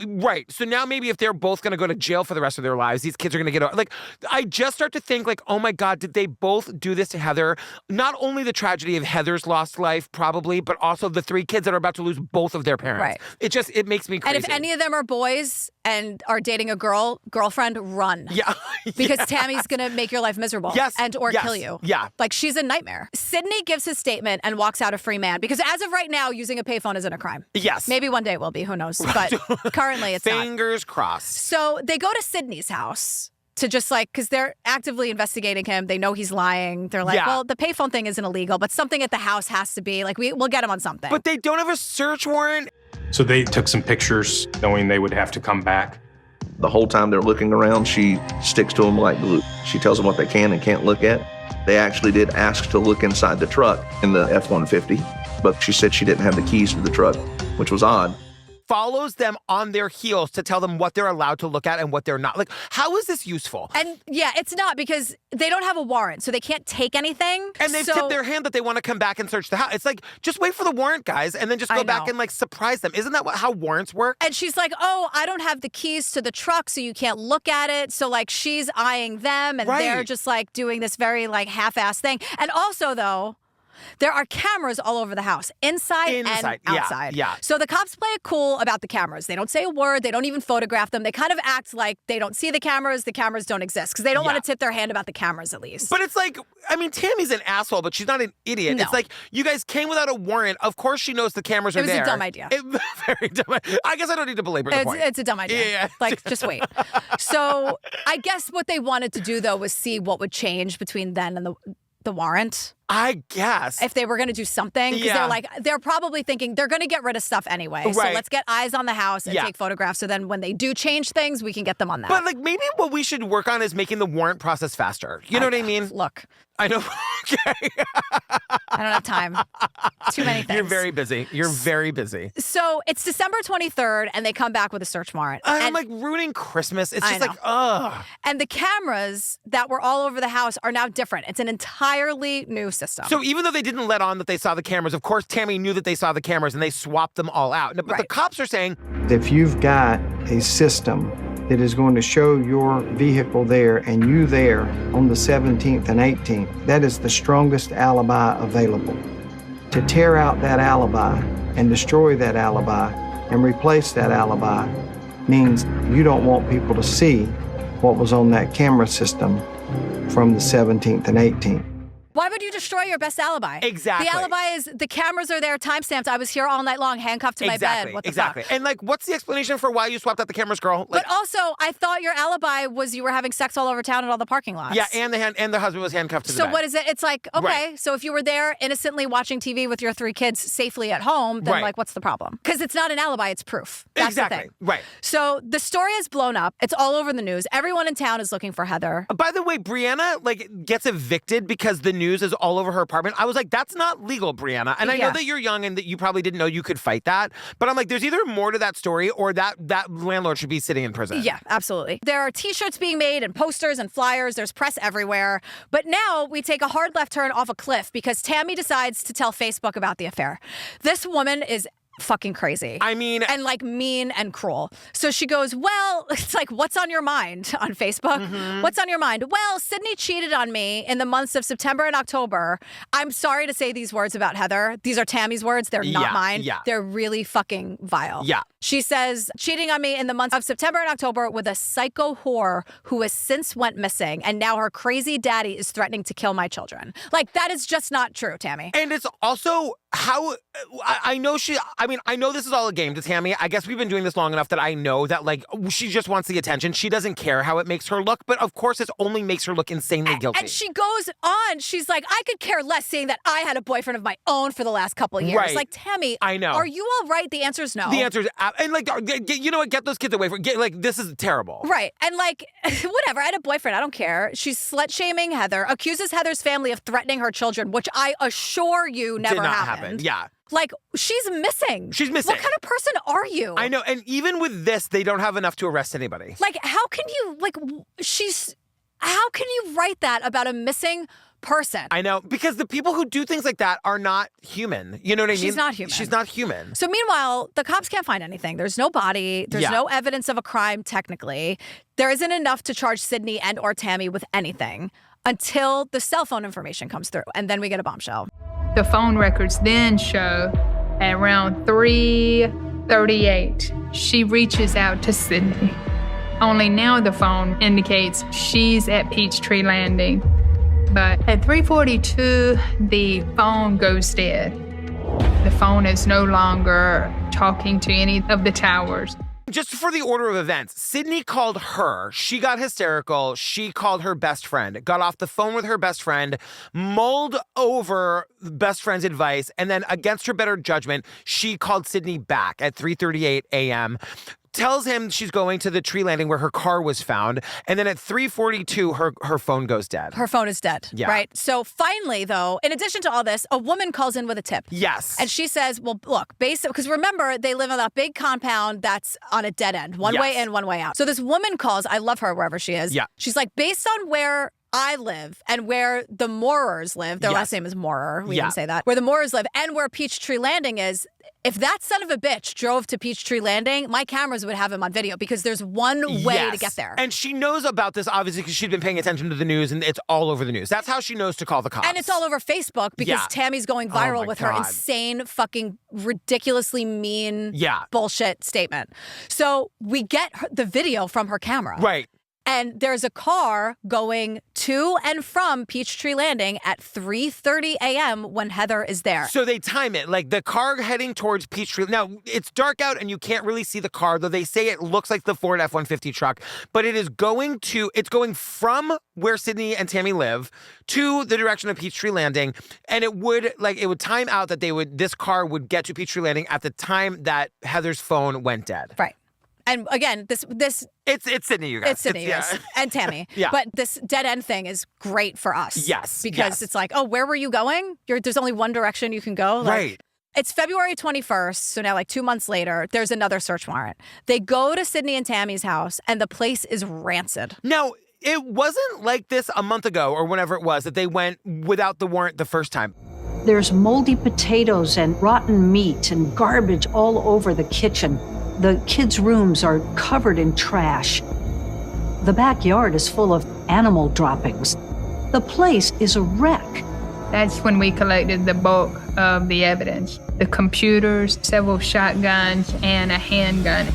now maybe if they're both going to go to jail for the rest of their lives, these kids are going to get, I just start to think oh my God, did they both do this to Heather? Not only the tragedy of Heather's lost life, probably, but also the 3 kids that are about to lose both of their parents. Right. It makes me crazy. And if any of them are boys and are dating a girlfriend, run. Yeah. Because Tammy's going to make your life miserable. Yes. Or kill you. Yeah. Like, she's a nightmare. Sidney gives his statement and walks out a free man because as of right now, using a payphone isn't a crime. Yes. Maybe one day it will be. Who knows? But currently it's not. Fingers crossed. So they go to Sidney's house to just because they're actively investigating him. They know he's lying. They're like, well, the payphone thing isn't illegal, but something at the house has to be. We'll get him on something. But they don't have a search warrant. So they took some pictures knowing they would have to come back. The whole time they're looking around, she sticks to them like glue. She tells them what they can and can't look at. They actually did ask to look inside the truck in the F-150, but she said she didn't have the keys to the truck, which was odd. Follows them on their heels to tell them what they're allowed to look at and what they're not. How is this useful? And it's not because they don't have a warrant, so they can't take anything. And they've tipped their hand that they want to come back and search the house. It's just wait for the warrant, guys, and then just go back and surprise them. Isn't that how warrants work? And she's like, oh, I don't have the keys to the truck, so you can't look at it. So she's eyeing them, and they're just doing this very half-ass thing. And also, though, there are cameras all over the house, inside and outside. Yeah. So the cops play it cool about the cameras. They don't say a word. They don't even photograph them. They kind of act like they don't see the cameras don't exist because they don't want to tip their hand about the cameras, at least. But it's Tammy's an asshole, but she's not an idiot. No. It's you guys came without a warrant. Of course she knows the cameras are there. It was a dumb idea. Very dumb. I guess I don't need to belabor the point. It's a dumb idea. Yeah. Just wait. So I guess what they wanted to do, though, was see what would change between then and the warrant. I guess. If they were going to do something. Because they're probably thinking they're going to get rid of stuff anyway. Right. So let's get eyes on the house and take photographs. So then when they do change things, we can get them on that. But maybe what we should work on is making the warrant process faster. You know what I mean? Look. I know. Okay. I don't have time. Too many things. You're very busy. You're very busy. So it's December 23rd, and they come back with a search warrant. I'm ruining Christmas. It's just ugh. And the cameras that were all over the house are now different. It's an entirely new system. So even though they didn't let on that they saw the cameras, of course, Tammy knew that they saw the cameras, and they swapped them all out. But the cops are saying, if you've got a system that is going to show your vehicle there and you there on the 17th and 18th, that is the strongest alibi available. To tear out that alibi and destroy that alibi and replace that alibi means you don't want people to see what was on that camera system from the 17th and 18th. Why would you destroy your best alibi? Exactly. The alibi is the cameras are there, timestamped. I was here all night long, handcuffed to my bed. What the fuck? And like, what's the explanation for why you swapped out the cameras, girl? Like, but also, I thought your alibi was you were having sex all over town at all the parking lots. yeah, and the husband was handcuffed to the bed. So what is it? It's like, okay, Right. so if you were there innocently watching TV with your 3 kids safely at home, then Right. like, what's the problem? Because it's not an alibi, it's proof. That's exactly. the thing. Right. So the story has blown up. It's all over the news. Everyone in town is looking for Heather. By the way, Brianna like gets evicted because the news is all over her apartment. I was like, that's not legal, Brianna. And I know that you're young and that you probably didn't know you could fight that. But I'm like, there's either more to that story or that landlord should be sitting in prison. Yeah, absolutely. There are T-shirts being made and posters and flyers. There's press everywhere. But now we take a hard left turn off a cliff because Tammy decides to tell Facebook about the affair. This woman is fucking crazy. I mean... And like mean and cruel. So she goes, well, it's like, what's on your mind on Facebook? Mm-hmm. What's on your mind? Well, Sidney cheated on me in the months of September and October. I'm sorry to say these words about Heather. These are Tammy's words. They're not mine. Yeah. They're really fucking vile. Yeah. She says, cheating on me in the months of September and October with a psycho whore who has since went missing. And now her crazy daddy is threatening to kill my children. Like, that is just not true, Tammy. And it's also how I know I know this is all a game to Tammy. I guess we've been doing this long enough that I know that like she just wants the attention. She doesn't care how it makes her look, but of course it only makes her look insanely guilty. And she goes on. She's like, I could care less seeing that I had a boyfriend of my own for the last couple of years. Right. Like, Tammy, I know. Are you all right? The answer is no. The answer is, and like, you know what? Get those kids away from, like, this is terrible. Right. And like, whatever. I had a boyfriend. I don't care. She's slut-shaming Heather, accuses Heather's family of threatening her children, which I assure you never Did not happened. happen. Yeah. Like, she's missing. She's missing. What kind of person are you? I know. And even with this, they don't have enough to arrest anybody. Like, how can you, like, how can you write that about a missing person? I know, because the people who do things like that are not human. You know what I mean? She's not human. She's not human. So meanwhile, the cops can't find anything. There's no body. There's no evidence of a crime, technically. There isn't enough to charge Sidney and or Tammy with anything until the cell phone information comes through. And then we get a bombshell. The phone records then show at around 3:38, she reaches out to Sidney. Only now the phone indicates she's at Peachtree Landing. But at 3:42, the phone goes dead. The phone is no longer talking to any of the towers. Just for the order of events, Sidney called her. She got hysterical. She called her best friend, got off the phone with her best friend, mulled over best friend's advice, and then against her better judgment, she called Sidney back at 3:38 a.m., tells him she's going to the tree landing where her car was found, and then at 3:42, her phone goes dead. Her phone is dead, right? So finally, though, in addition to all this, a woman calls in with a tip. Yes. And she says, well, look, because remember, they live in that big compound that's on a dead end. One way in, one way out. So this woman calls, I love her wherever she is. Yeah. She's like, based on where I live and where the Moorers live, their last name is Moorer, we didn't say that, where the Moorers live and where Peachtree Landing is, if that son of a bitch drove to Peachtree Landing, my cameras would have him on video because there's one way to get there. And she knows about this, obviously, because she'd been paying attention to the news, and it's all over the news. That's how she knows to call the cops. And it's all over Facebook because Tammy's going viral with her insane, fucking, ridiculously mean bullshit statement. So we get the video from her camera. Right. And there's a car going to and from Peachtree Landing at 3:30 a.m. when Heather is there. So they time it, like the car heading towards Peachtree. Now, it's dark out and you can't really see the car, though they say it looks like the Ford F-150 truck, but it's going from where Sidney and Tammy live to the direction of Peachtree Landing. And it would time out that this car would get to Peachtree Landing at the time that Heather's phone went dead. Right. And again, this it's Sidney, you guys. It's Sidney, yes. And Tammy. Yeah. But this dead end thing is great for us. Yes. Because it's like, oh, where were you going? There's only one direction you can go. Like, right. It's February 21st, so now 2 months later, there's another search warrant. They go to Sidney and Tammy's house, and the place is rancid. Now, it wasn't like this a month ago or whenever it was that they went without the warrant the first time. There's moldy potatoes and rotten meat and garbage all over the kitchen. The kids' rooms are covered in trash. The backyard is full of animal droppings. The place is a wreck. That's when we collected the bulk of the evidence. The computers, several shotguns, and a handgun.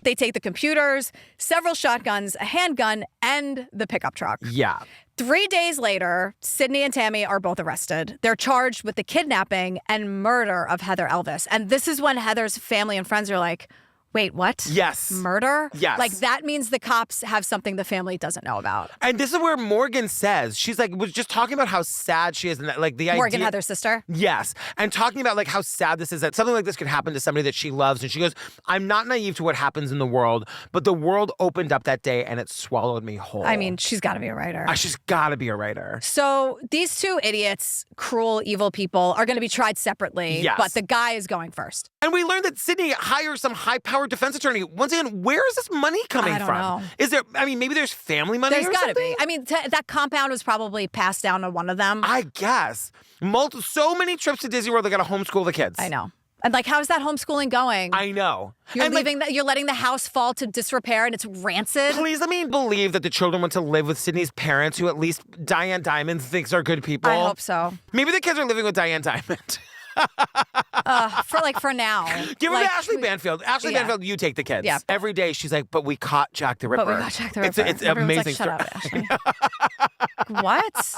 They take the computers, several shotguns, a handgun, and the pickup truck. Yeah. 3 days later, Sidney and Tammy are both arrested. They're charged with the kidnapping and murder of Heather Elvis. And this is when Heather's family and friends are like, wait, what? Yes. Murder? Yes. Like, that means the cops have something the family doesn't know about. And this is where Morgan says, she's like, was just talking about how sad she is. And that, like, the Morgan, idea. Heather's sister? Yes. And talking about, like, how sad this is, that something like this could happen to somebody that she loves. And she goes, I'm not naive to what happens in the world, but the world opened up that day and it swallowed me whole. I mean, she's got to be a writer. She's got to be a writer. So these two idiots, cruel, evil people, are going to be tried separately. Yes. But the guy is going first. And we learned that Sidney hires some high-powered defense attorney. Once again, where is this money coming I don't from? know. Is there, I mean, maybe there's family money There's or got to something? be. I mean, that compound was probably passed down to one of them. I guess. So many trips to Disney World, they got to homeschool the kids. I know. And like, how's that homeschooling going? I know. You're And, leaving you're letting the house fall to disrepair and it's rancid. Please let me believe that the children went to live with Sydney's parents, who at least Diane Diamond thinks are good people. I hope so. Maybe the kids are living with Diane Diamond. For now. Give her to Ashley Banfield. Ashley Yeah. Banfield, you take the kids. Yeah. Every day she's like, but we caught Jack the Ripper. But we got Jack the Ripper. It's an Everyone's amazing like, shut story. up, Ashley. What?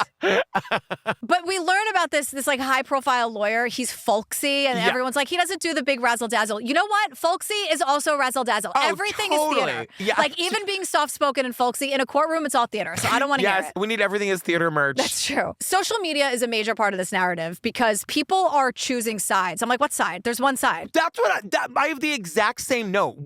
But we learn about this like high profile lawyer. He's folksy, and Yeah. everyone's like, he doesn't do the big razzle dazzle. You know what? Folksy is also razzle dazzle. Oh, Everything totally. is theater. Yeah. Like even being soft spoken and folksy in a courtroom, it's all theater. So I don't want to hear Yes, it. we need everything as theater merch. That's true. Social media is a major part of this narrative because people are choosing sides. I'm like, what side? There's one side. That's what I have the exact same note.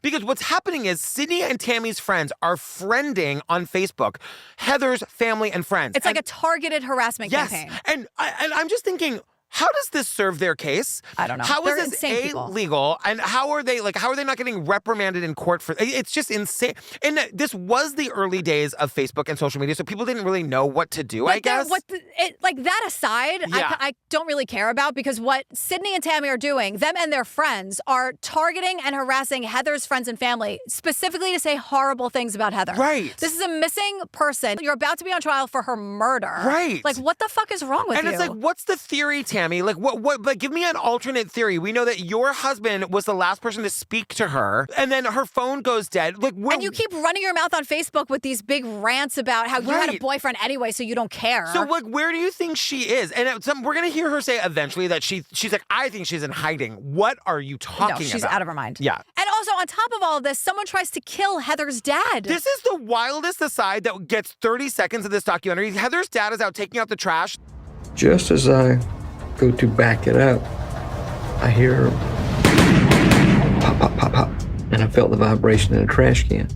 Because what's happening is Sidney and Tammy's friends are friending on Facebook Heather's family and friends. It's like a targeted harassment campaign. And I'm just thinking, how does this serve their case? I don't know. How They're is this insane people. illegal? And how are they not getting reprimanded in court for it's just insane. And this was the early days of Facebook and social media, so people didn't really know what to do, I guess. Like that aside, Yeah. I don't really care about because what Sidney and Tammy are doing, them and their friends are targeting and harassing Heather's friends and family, specifically to say horrible things about Heather. Right. This is a missing person. You're about to be on trial for her murder. Right. Like, what the fuck is wrong with and you? it's like, what's the theory, Tammy? Like, what? Like, give me an alternate theory. We know that your husband was the last person to speak to her, and then her phone goes dead. Like, and you keep running your mouth on Facebook with these big rants about how you had a Right. boyfriend anyway, so you don't care. So, like, where do you think she is? And we're gonna hear her say eventually that she's like, I think she's in hiding. What are you talking about? No, she's out of her mind. Yeah. And also, on top of all of this, someone tries to kill Heather's dad. This is the wildest aside that gets 30 seconds of this documentary. Heather's dad is out taking out the trash. Just as I go to back it up, I hear pop, pop, pop, pop, and I felt the vibration in a trash can.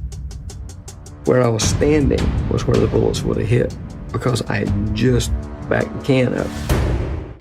Where I was standing was where the bullets would have hit because I had just backed the can up.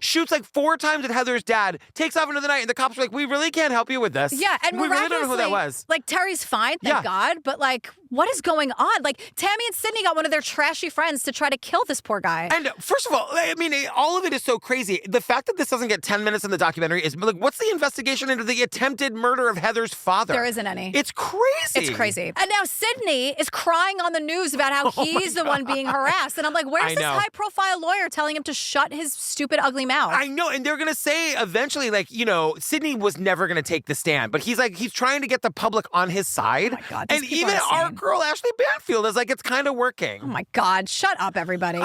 Shoots like 4 times at Heather's dad, takes off into the night, and the cops are like, we really can't help you with this. Yeah, and we really don't know who that miraculously, was. like, Terry's fine, thank God, but, like, what is going on? Like, Tammy and Sidney got one of their trashy friends to try to kill this poor guy. And first of all, I mean, all of it is so crazy. The fact that this doesn't get 10 minutes in the documentary is like, what's the investigation into the attempted murder of Heather's father? There isn't any. It's crazy. It's crazy. And now Sidney is crying on the news about how he's the one being harassed. And I'm like, where's I this know. high-profile lawyer telling him to shut his stupid, ugly mouth? I know, and they're going to say eventually, like, you know, Sidney was never going to take the stand, but he's trying to get the public on his side. Oh my God, these and people even are our insane. girl, Ashley Banfield, is like, it's kind of working. Oh my God, shut up, everybody.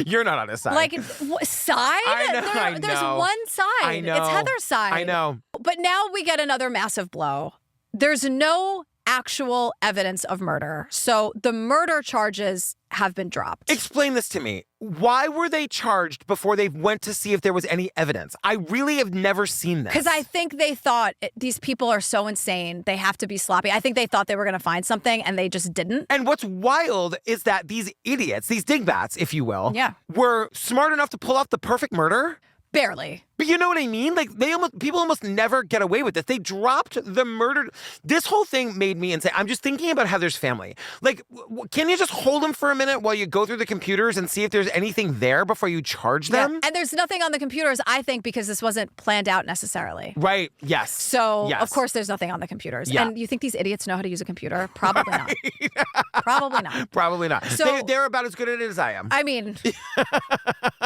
You're not on his side. Like, side? I know, I There's know. one side. I know. It's Heather's side. I know. But now we get another massive blow. There's no actual evidence of murder. So the murder charges have been dropped. Explain this to me. Why were they charged before they went to see if there was any evidence? I really have never seen this. Because I think they thought these people are so insane. They have to be sloppy. I think they thought they were going to find something and they just didn't. And what's wild is that these idiots, these dingbats, if you will, Yeah. were smart enough to pull off the perfect murder. Barely. But you know what I mean? Like, people almost never get away with this. They dropped the murder. This whole thing made me insane. I'm just thinking about Heather's family. Like, can you just hold them for a minute while you go through the computers and see if there's anything there before you charge them? Yeah. And there's nothing on the computers, I think, because this wasn't planned out necessarily. Right. Yes. So, Yes. of course, there's nothing on the computers. Yeah. And you think these idiots know how to use a computer? Probably not. Probably not. Probably not. So- They're about as good at it as I am. I mean,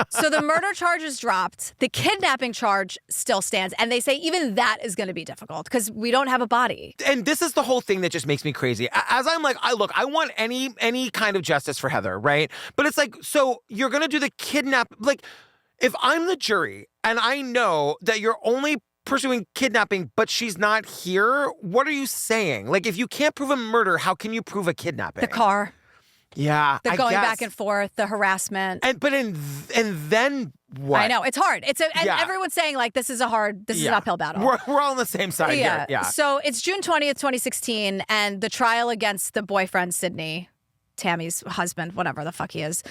so the murder charges dropped. The kidnapping kidnapping charge still stands. And they say even that is going to be difficult because we don't have a body. And this is the whole thing that just makes me crazy. As I'm like, I want any kind of justice for Heather, right? But it's like, so you're going to do the kidnap. Like, if I'm the jury and I know that you're only pursuing kidnapping, but she's not here, what are you saying? Like, if you can't prove a murder, how can you prove a kidnapping? The car. Yeah, The going back and forth, the harassment. And then what? I know, it's hard. Everyone's saying like this is an uphill battle. We're all on the same side here. Yeah. So it's June 20th, 2016, and the trial against the boyfriend, Sidney, Tammy's husband, whatever the fuck he is,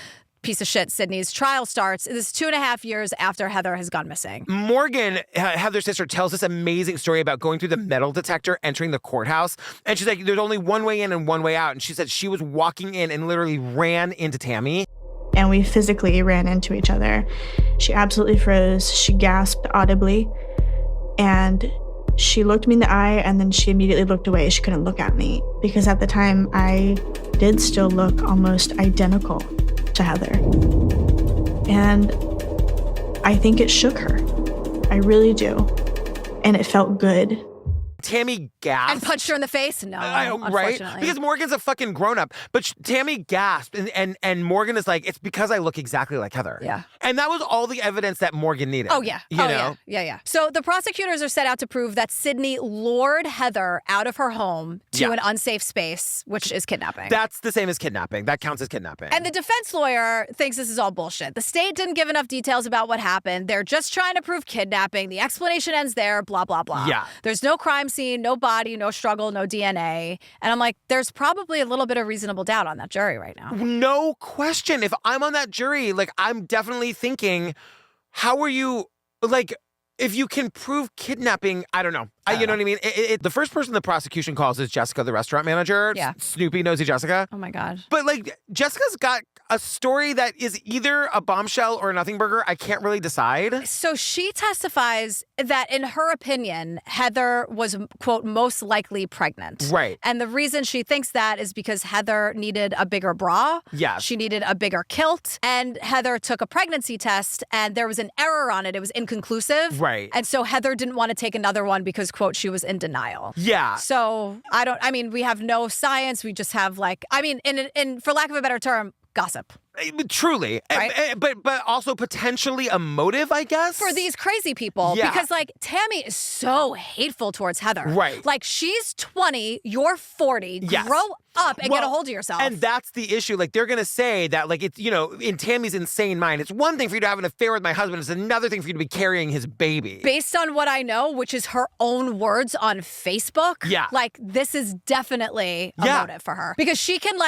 piece of shit, Sidney's trial starts. This is 2.5 years after Heather has gone missing. Morgan, Heather's sister, tells this amazing story about going through the metal detector, entering the courthouse. And she's like, there's only one way in and one way out. And she said she was walking in and literally ran into Tammy. And we physically ran into each other. She absolutely froze. She gasped audibly. And she looked me in the eye and then she immediately looked away. She couldn't look at me because at the time I did still look almost identical to Heather. And I think it shook her. I really do. And it felt good. Tammy gasped. And punched her in the face? No, right? unfortunately. Because Morgan's a fucking grown-up. But Tammy gasped, and Morgan is like, it's because I look exactly like Heather. Yeah. And that was all the evidence that Morgan needed. Oh, yeah. You know? Yeah. So the prosecutors are set out to prove that Sidney lured Heather out of her home to an unsafe space, which is kidnapping. That's the same as kidnapping. That counts as kidnapping. And the defense lawyer thinks this is all bullshit. The state didn't give enough details about what happened. They're just trying to prove kidnapping. The explanation ends there, blah, blah, blah. Yeah. There's no crime scene, no body, no struggle, no DNA. And I'm like, there's probably a little bit of reasonable doubt on that jury right now. No question. If I'm on that jury, like, I'm definitely thinking, how are you, like, if you can prove kidnapping, I don't know. You know what I mean? The first person the prosecution calls is Jessica, the restaurant manager. Yeah. Snoopy nosy Jessica. Oh my God. But like, Jessica's got a story that is either a bombshell or a nothing burger. I can't really decide. So she testifies that in her opinion, Heather was, quote, most likely pregnant. Right. And the reason she thinks that is because Heather needed a bigger bra. Yes. She needed a bigger kilt. And Heather took a pregnancy test and there was an error on it. It was inconclusive. Right. And so Heather didn't want to take another one because, quote, she was in denial. Yeah. So we have no science. We just have in for lack of a better term, gossip. Truly. Right? But also potentially a motive, I guess? For these crazy people. Yeah. Because, Tammy is so hateful towards Heather. Right. Like, she's 20, you're 40. Yes. Grow up and get a hold of yourself. And that's the issue. Like, they're going to say that, like, it's, in Tammy's insane mind, it's one thing for you to have an affair with my husband. It's another thing for you to be carrying his baby. Based on what I know, which is her own words on Facebook. Yeah. Like, this is definitely a motive for her. Because she can,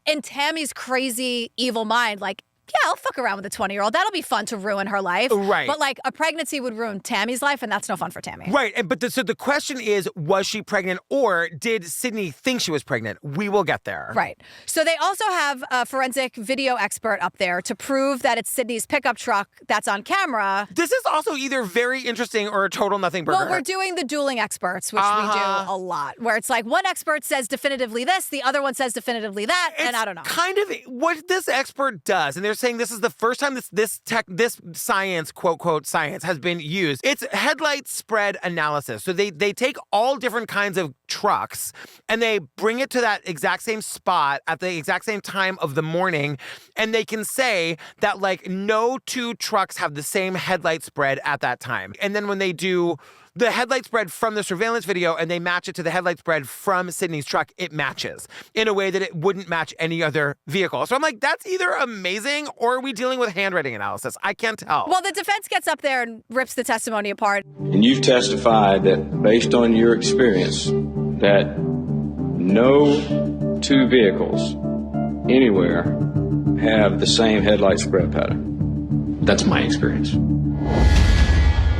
in Tammy's crazy, evil mind, yeah, I'll fuck around with a 20-year-old. That'll be fun to ruin her life. Right. But a pregnancy would ruin Tammy's life, and that's no fun for Tammy. Right. So the question is, was she pregnant or did Sidney think she was pregnant? We will get there. Right. So they also have a forensic video expert up there to prove that it's Sidney's pickup truck that's on camera. This is also either very interesting or a total nothing burger. Well, we're doing the dueling experts, which we do a lot, where it's one expert says definitively this, the other one says definitively that, and I don't know. Kind of what this expert does, and they're saying this is the first time this science, quote science, has been used. It's headlight spread analysis. So they take all different kinds of trucks and they bring it to that exact same spot at the exact same time of the morning, and they can say that no two trucks have the same headlight spread at that time. And then when they do the headlight spread from the surveillance video and they match it to the headlight spread from Sidney's truck, it matches in a way that it wouldn't match any other vehicle. So I'm like, that's either amazing or are we dealing with handwriting analysis? I can't tell. Well, the defense gets up there and rips the testimony apart. And you've testified that based on your experience that no two vehicles anywhere have the same headlight spread pattern. That's my experience.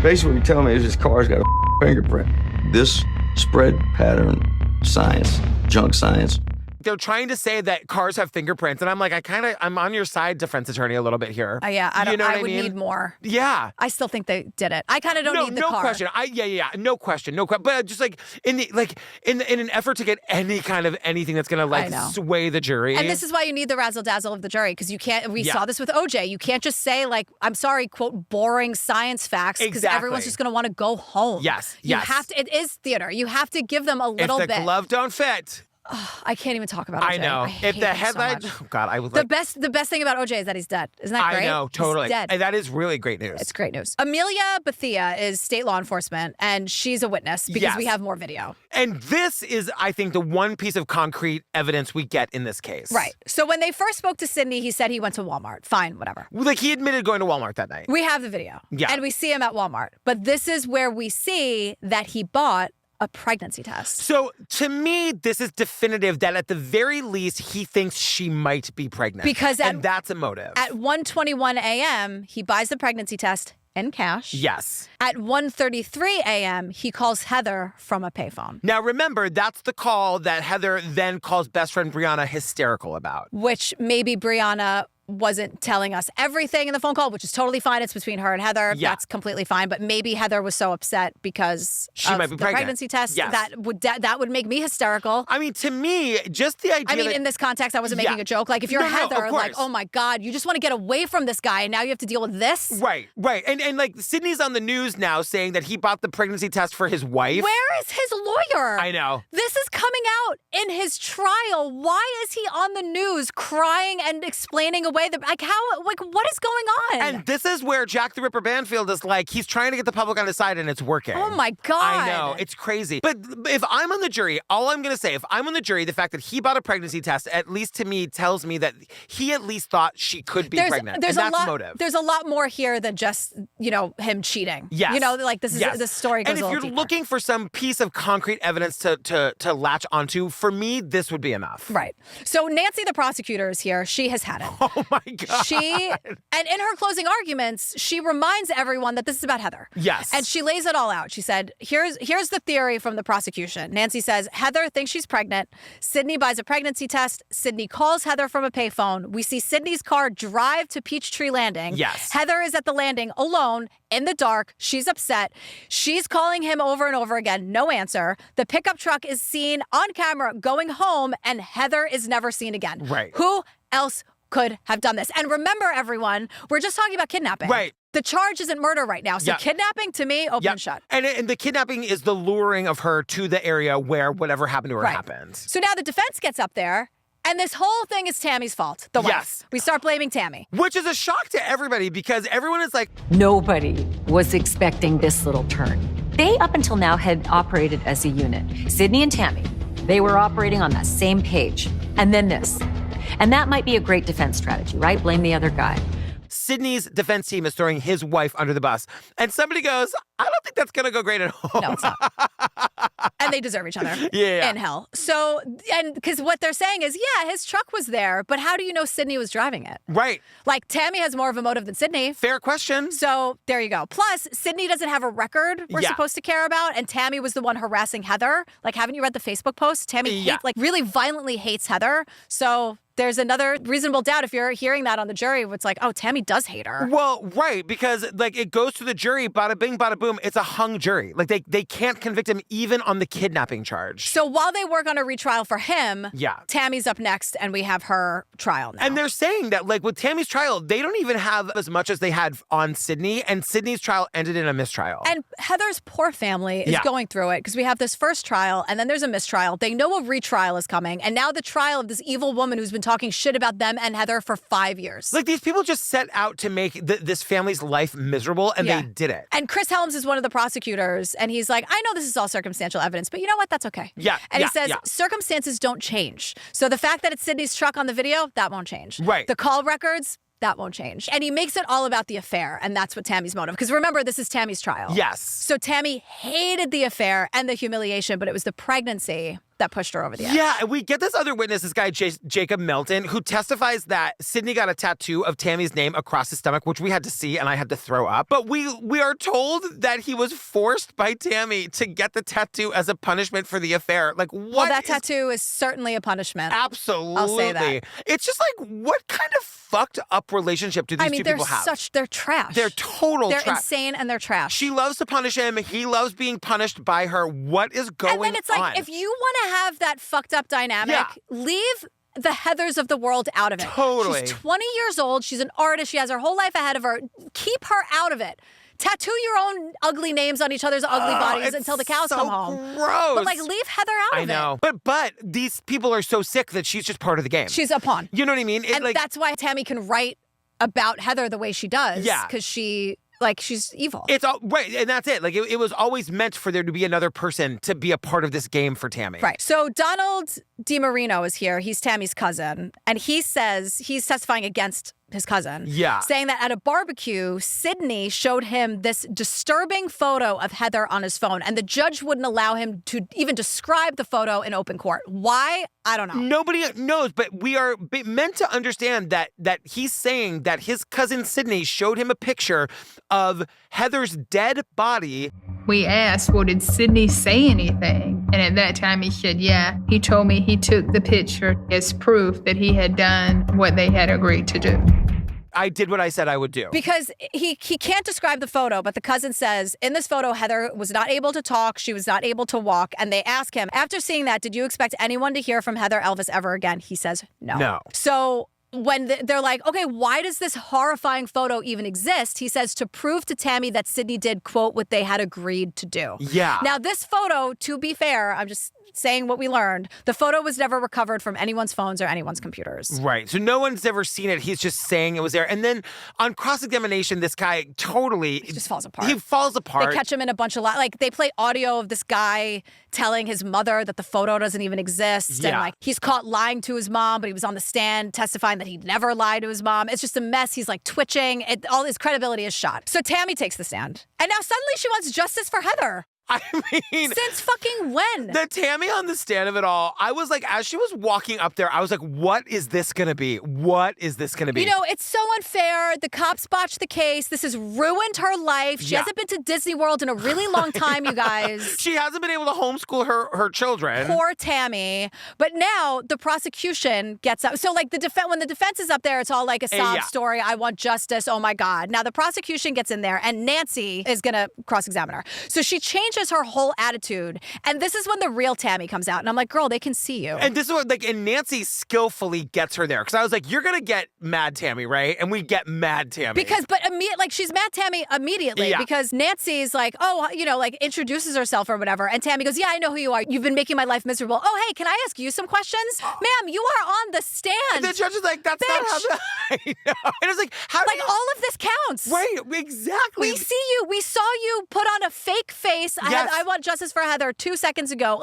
Basically, what you're telling me is this car's got a fingerprint. This spread pattern science, junk science, They're trying to say that cars have fingerprints, and I'm like, I'm on your side, defense attorney, a little bit here. Yeah, I would need more. Yeah. I still think they did it. I kind of don't need the car. No question. No question. But just like in an effort to get any kind of anything that's gonna like sway the jury. And this is why you need the razzle dazzle of the jury, because you can't. We saw this with OJ. You can't just say like, I'm sorry, quote, boring science facts, because everyone's just gonna want to go home. Yes. You have to. It is theater. You have to give them a little bit. If the glove don't fit. Oh, I can't even talk about OJ. I know. If the headline, I would the best thing about OJ is that he's dead. Isn't that great? I know, totally. He's dead. And that is really great news. It's great news. Amelia Bethia is state law enforcement, and she's a witness because we have more video. And this is, I think, the one piece of concrete evidence we get in this case. Right. So when they first spoke to Sidney, he said he went to Walmart. Fine, whatever. Like he admitted going to Walmart that night. We have the video. Yeah. And we see him at Walmart. But this is where we see that he bought a pregnancy test. So to me, this is definitive that at the very least, he thinks she might be pregnant. And that's a motive. At 1:21 a.m., he buys the pregnancy test in cash. Yes. At 1:33 a.m., he calls Heather from a payphone. Now remember, that's the call that Heather then calls best friend Brianna hysterical about. Which maybe Brianna wasn't telling us everything in the phone call, which is totally fine. It's between her and Heather. Yeah. That's completely fine. But maybe Heather was so upset because she might be the pregnancy test. Yes. That would make me hysterical. I mean, to me, just the idea. I mean, in this context, I wasn't making a joke. Like, if you're Heather, like, oh my God, you just want to get away from this guy, and now you have to deal with this. Right. And like Sidney's on the news now saying that he bought the pregnancy test for his wife. Where is his lawyer? I know. This is coming out in his trial. Why is he on the news crying and explaining away what is going on? And this is where Jack the Ripper Banfield is like, he's trying to get the public on his side and it's working. Oh my God. I know, it's crazy. But if I'm on the jury, all I'm going to say, if I'm on the jury, the fact that he bought a pregnancy test, at least to me, tells me that he at least thought she could be pregnant. And that's motive. There's a lot more here than just, him cheating. Yes. This story goes a little And if you're deeper. looking for some piece of concrete evidence to latch onto, for me, this would be enough. Right. So Nancy, the prosecutor, is here. She has had it. Oh my God. And in her closing arguments, she reminds everyone that this is about Heather. Yes. And she lays it all out. She said, here's the theory from the prosecution. Nancy says, Heather thinks she's pregnant. Sidney buys a pregnancy test. Sidney calls Heather from a payphone. We see Sidney's car drive to Peachtree Landing. Yes. Heather is at the landing alone in the dark. She's upset. She's calling him over and over again. No answer. The pickup truck is seen on camera going home, and Heather is never seen again. Right. Who else could have done this? And remember, everyone, we're just talking about kidnapping. Right. The charge isn't murder right now. So kidnapping, to me, open and shut. And the kidnapping is the luring of her to the area where whatever happened to her happened. So now the defense gets up there, and this whole thing is Tammy's fault, the wife. Yes. We start blaming Tammy. Which is a shock to everybody because everyone is like... Nobody was expecting this little turn. They, up until now, had operated as a unit. Sidney and Tammy, they were operating on that same page. And then this. And that might be a great defense strategy, right? Blame the other guy. Sidney's defense team is throwing his wife under the bus. And somebody goes, I don't think that's going to go great at home. No, it's not. And they deserve each other in hell. So, and because what they're saying is, yeah, his truck was there, but how do you know Sidney was driving it? Right. Like, Tammy has more of a motive than Sidney. Fair question. So there you go. Plus, Sidney doesn't have a record we're supposed to care about, and Tammy was the one harassing Heather. Like, haven't you read the Facebook post? Tammy really violently hates Heather. So there's another reasonable doubt if you're hearing that on the jury. It's like, oh, Tammy does hate her. Well, right, because like it goes to the jury, bada bing, bada boom. It's a hung jury. Like they can't convict him even on the kidnapping charge. So while they work on a retrial for him, yeah, Tammy's up next, and we have her trial now. And they're saying that like with Tammy's trial, they don't even have as much as they had on Sidney, and Sidney's trial ended in a mistrial. And Heather's poor family is going through it because we have this first trial, and then there's a mistrial. They know a retrial is coming, and now the trial of this evil woman who's been talking shit about them and Heather for 5 years. Like these people just set out to make this family's life miserable, and they did it. And Chris Helms is one of the prosecutors, and he's like, I know this is all circumstantial evidence, but you know what? That's okay. Yeah. And he says, circumstances don't change. So the fact that it's Sidney's truck on the video, that won't change. Right. The call records, that won't change. And he makes it all about the affair, and that's what Tammy's motive. Because remember, this is Tammy's trial. Yes. So Tammy hated the affair and the humiliation, but it was the pregnancy that pushed her over the edge. Yeah, and we get this other witness, this guy, Jacob Melton, who testifies that Sidney got a tattoo of Tammy's name across his stomach, which we had to see, and I had to throw up. But we are told that he was forced by Tammy to get the tattoo as a punishment for the affair. Like, what? Well, that tattoo is certainly a punishment. Absolutely. I'll say that. It's just like, what kind of fucked up relationship do these two people have? They're trash. They're total trash. They're insane and they're trash. She loves to punish him. He loves being punished by her. What is going on? And then it's like, if you want to have that fucked up dynamic, leave the Heathers of the world out of it. Totally. She's 20 years old. She's an artist. She has her whole life ahead of her. Keep her out of it. Tattoo your own ugly names on each other's ugly bodies until the cows come home. Gross. But like, leave Heather out of it. I know. But these people are so sick that she's just part of the game. She's a pawn. You know what I mean? And that's why Tammy can write about Heather the way she does. Yeah. Because she's evil. It's all right, and that's it. Like it was always meant for there to be another person to be a part of this game for Tammy. Right. So Donald DiMarino is here. He's Tammy's cousin, and he says he's testifying against his cousin. Yeah. Saying that at a barbecue, Sidney showed him this disturbing photo of Heather on his phone, and the judge wouldn't allow him to even describe the photo in open court. Why? I don't know. Nobody knows, but we are meant to understand that he's saying that his cousin Sidney showed him a picture of Heather's dead body. We asked, well, did Sidney say anything? And at that time he said, yeah. He told me he took the picture as proof that he had done what they had agreed to do. I did what I said I would do. Because he can't describe the photo, but the cousin says, in this photo, Heather was not able to talk. She was not able to walk. And they ask him, after seeing that, did you expect anyone to hear from Heather Elvis ever again? He says, no. No. So when they're like, okay, why does this horrifying photo even exist? He says to prove to Tammy that Sidney did, quote, what they had agreed to do. Yeah. Now, this photo, to be fair, I'm just saying what we learned, the photo was never recovered from anyone's phones or anyone's computers. Right. So no one's ever seen it. He's just saying it was there. And then on cross-examination, this guy he just falls apart. He falls apart. They catch him in a bunch of they play audio of this guy telling his mother that the photo doesn't even exist. Yeah. And he's caught lying to his mom, but he was on the stand testifying that he never lied to his mom. It's just a mess. He's twitching. All his credibility is shot. So Tammy takes the stand. And now suddenly she wants justice for Heather. I mean, since fucking when? The Tammy on the stand of it all, I was like, as she was walking up there, I was like, what is this going to be? What is this going to be? You know, it's so unfair. The cops botched the case. This has ruined her life. She hasn't been to Disney World in a really long time, you guys. She hasn't been able to homeschool her children. Poor Tammy. But now the prosecution gets up. So when the defense is up there, it's all like a sob story. I want justice. Oh my God. Now the prosecution gets in there and Nancy is going to cross-examine her. So she changes her whole attitude. And this is when the real Tammy comes out. And I'm like, girl, they can see you. And this is what, and Nancy skillfully gets her there. Because I was like, you're going to get mad Tammy, right? And we get mad Tammy. She's mad Tammy immediately. Because Nancy's introduces herself or whatever. And Tammy goes, yeah, I know who you are. You've been making my life miserable. Oh, hey, can I ask you some questions? Ma'am, you are on the stand. And the judge is like, that's not how I know. And it's like, how do you... all of this counts. Right, exactly. We see you. We saw you put on a fake face. I want justice for Heather 2 seconds ago.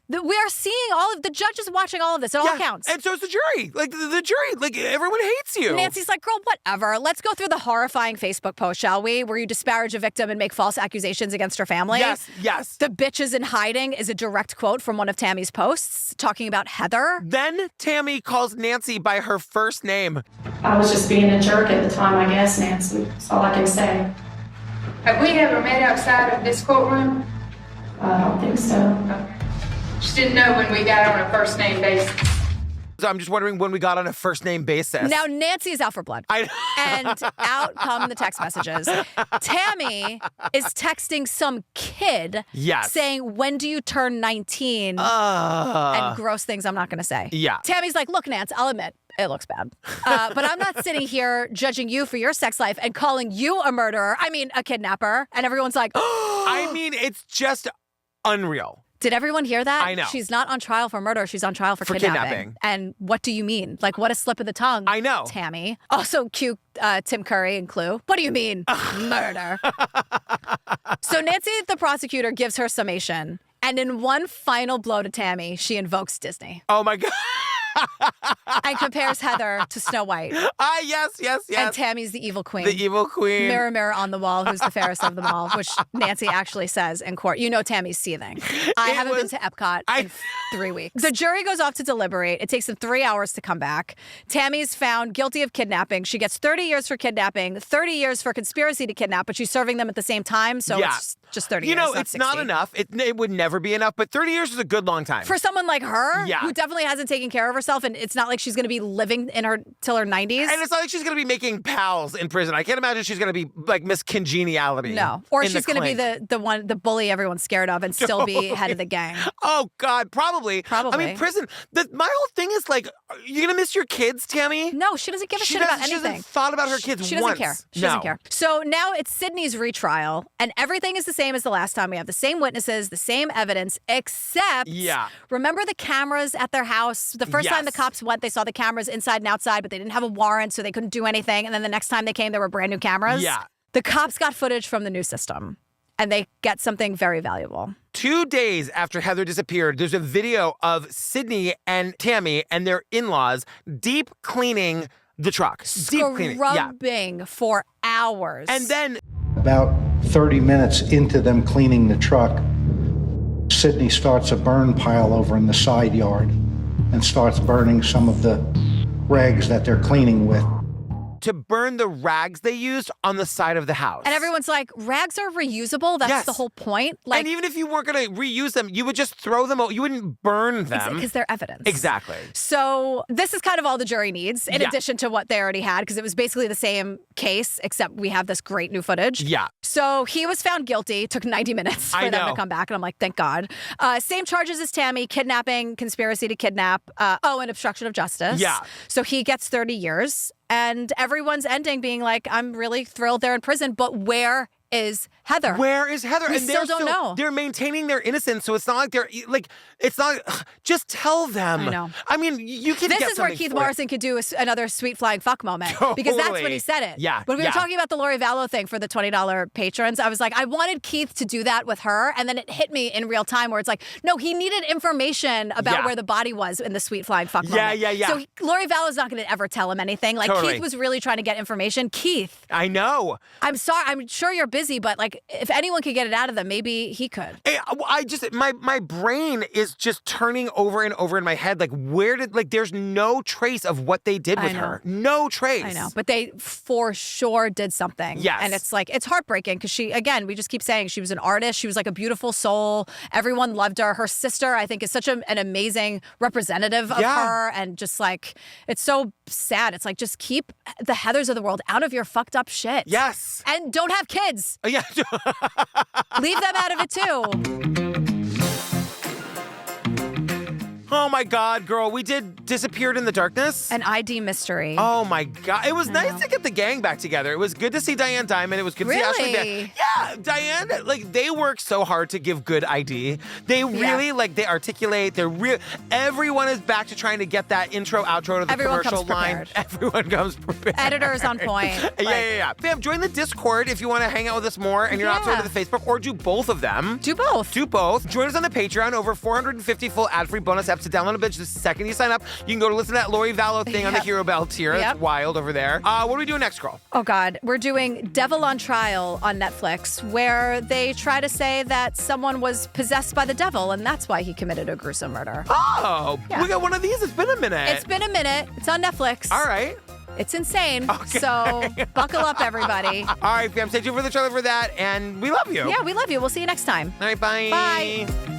We are seeing the judge is watching all of this. It all counts. And so is the jury. The jury, everyone hates you. Nancy's like, girl, whatever. Let's go through the horrifying Facebook post, shall we? Where you disparage a victim and make false accusations against her family. Yes. The bitch is in hiding is a direct quote from one of Tammy's posts talking about Heather. Then Tammy calls Nancy by her first name. I was just being a jerk at the time, I guess, Nancy. That's all I can say. Have we ever met outside of this courtroom? I don't think so. Okay. Just didn't know when we got on a first name basis. So I'm just wondering when we got on a first name basis. Now Nancy is out for blood. And out come the text messages. Tammy is texting some kid saying, when do you turn 19? And gross things I'm not going to say. Yeah. Tammy's like, look, Nance, I'll admit, it looks bad. But I'm not sitting here judging you for your sex life and calling you a murderer. I mean, a kidnapper. And everyone's like, I mean, it's just unreal. Did everyone hear that? I know. She's not on trial for murder. She's on trial for kidnapping. And what do you mean? What a slip of the tongue. I know. Tammy. Also cute Tim Curry and Clue. What do you mean? Murder. So Nancy, the prosecutor, gives her summation. And in one final blow to Tammy, she invokes Disney. Oh, my God. And compares Heather to Snow White. Yes. And Tammy's the evil queen. The evil queen. Mirror, mirror on the wall, who's the fairest of them all, which Nancy actually says in court. You know Tammy's seething. I haven't been to Epcot in 3 weeks. The jury goes off to deliberate. It takes them 3 hours to come back. Tammy's found guilty of kidnapping. She gets 30 years for kidnapping, 30 years for conspiracy to kidnap, but she's serving them at the same time, so it's just 30 years. You know, not it's 60. not enough. It would never be enough, but 30 years is a good long time. For someone like her, Yeah. who definitely hasn't taken care of herself, and it's not like she's going to be living in her till her 90s. And it's not like she's going to be making pals in prison. I can't imagine she's going to be like Miss Congeniality. No. Or in she's going to be the bully everyone's scared of and still be head of the gang. Oh, God, probably. I mean, prison. My whole thing is like, you're going to miss your kids, Tammy? No, she doesn't give a shit about anything. She hasn't thought about her kids She doesn't once. care. She doesn't care. So now it's Sidney's retrial, and everything is the same as the last time. We have the same witnesses, the same evidence, except, remember the cameras at their house? The first time the cops went, they saw the cameras inside and outside, but they didn't have a warrant, so they couldn't do anything. And then the next time they came, there were brand new cameras. Yeah. The cops got footage from the new system, and they get something very valuable. 2 days after Heather disappeared, there's a video of Sidney and Tammy and their in-laws deep cleaning the truck. Deep cleaning. Scrubbing for hours. And then about 30 minutes into them cleaning the truck, Sidney starts a burn pile over in the side yard and starts burning some of the rags that they're cleaning with. to burn the rags they used on the side of the house. And everyone's like, rags are reusable? That's the whole point? Like, and even if you weren't going to reuse them, you would just throw them out. You wouldn't burn them. Because they're evidence. Exactly. So this is kind of all the jury needs, in addition to what they already had, because it was basically the same case, except we have this great new footage. Yeah. So he was found guilty. It took 90 minutes for them to come back. And I'm like, thank God. Same charges as Tammy, kidnapping, conspiracy to kidnap, and obstruction of justice. Yeah. So he gets 30 years. And everyone's ending being like, I'm really thrilled they're in prison, but where is Heather? Where is Heather? We and still don't know. They're maintaining their innocence, so it's not like they're like. It's not. Just tell them. I know. I mean, you can. This get is where something Keith for it. Morrison could do another sweet flying fuck moment because that's when he said it. Yeah. When we were talking about the Lori Vallow thing for the $20 patrons, I was like, I wanted Keith to do that with her, and then it hit me in real time where it's like, no, he needed information about where the body was in the sweet flying fuck moment. Yeah. So Lori Vallow's not going to ever tell him anything. Like Totally. Keith was really trying to get information. Keith, I know. I'm sorry. I'm sure you're busy, but like, if anyone could get it out of them, maybe he could. Hey, I just my brain is just turning over and over in my head. Like, there's no trace of what they did with her. No trace. I know, but they for sure did something. Yes. And it's like, it's heartbreaking because we just keep saying she was an artist. She was like a beautiful soul. Everyone loved her. Her sister, I think, is such an amazing representative of her. And just like, it's so sad. It's like, just keep the Heathers of the world out of your fucked up shit. Yes. And don't have kids. Yeah. Leave them out of it too. Oh my God, girl, we did Disappeared in the Darkness. An ID mystery. Oh my God. It was nice to get the gang back together. It was good to see Diane Dimond. It was good to see Ashley Banks. Yeah, Diane, like, they work so hard to give good ID. They really, they articulate. They're real. Everyone is back to trying to get that intro, outro to the Everyone commercial comes line. prepared. Everyone comes prepared. Editors on point. Yeah. Fam, join the Discord if you want to hang out with us more and you're not going to the Facebook, or do both of them. Do both. Join us on the Patreon. Over 450 full ad-free bonus episodes to download a bitch the second you sign up. You can go to listen to that Lori Vallow thing on the Hero Bell tier. It's wild over there. What are we doing next, girl? Oh, God. We're doing Devil on Trial on Netflix, where they try to say that someone was possessed by the devil, and that's why he committed a gruesome murder. Oh, we got one of these. It's been a minute. It's been a minute. It's on Netflix. All right. It's insane. Okay. So buckle up, everybody. All right, fam. Stay tuned for the trailer for that, and we love you. Yeah, we love you. We'll see you next time. All right, bye. Bye.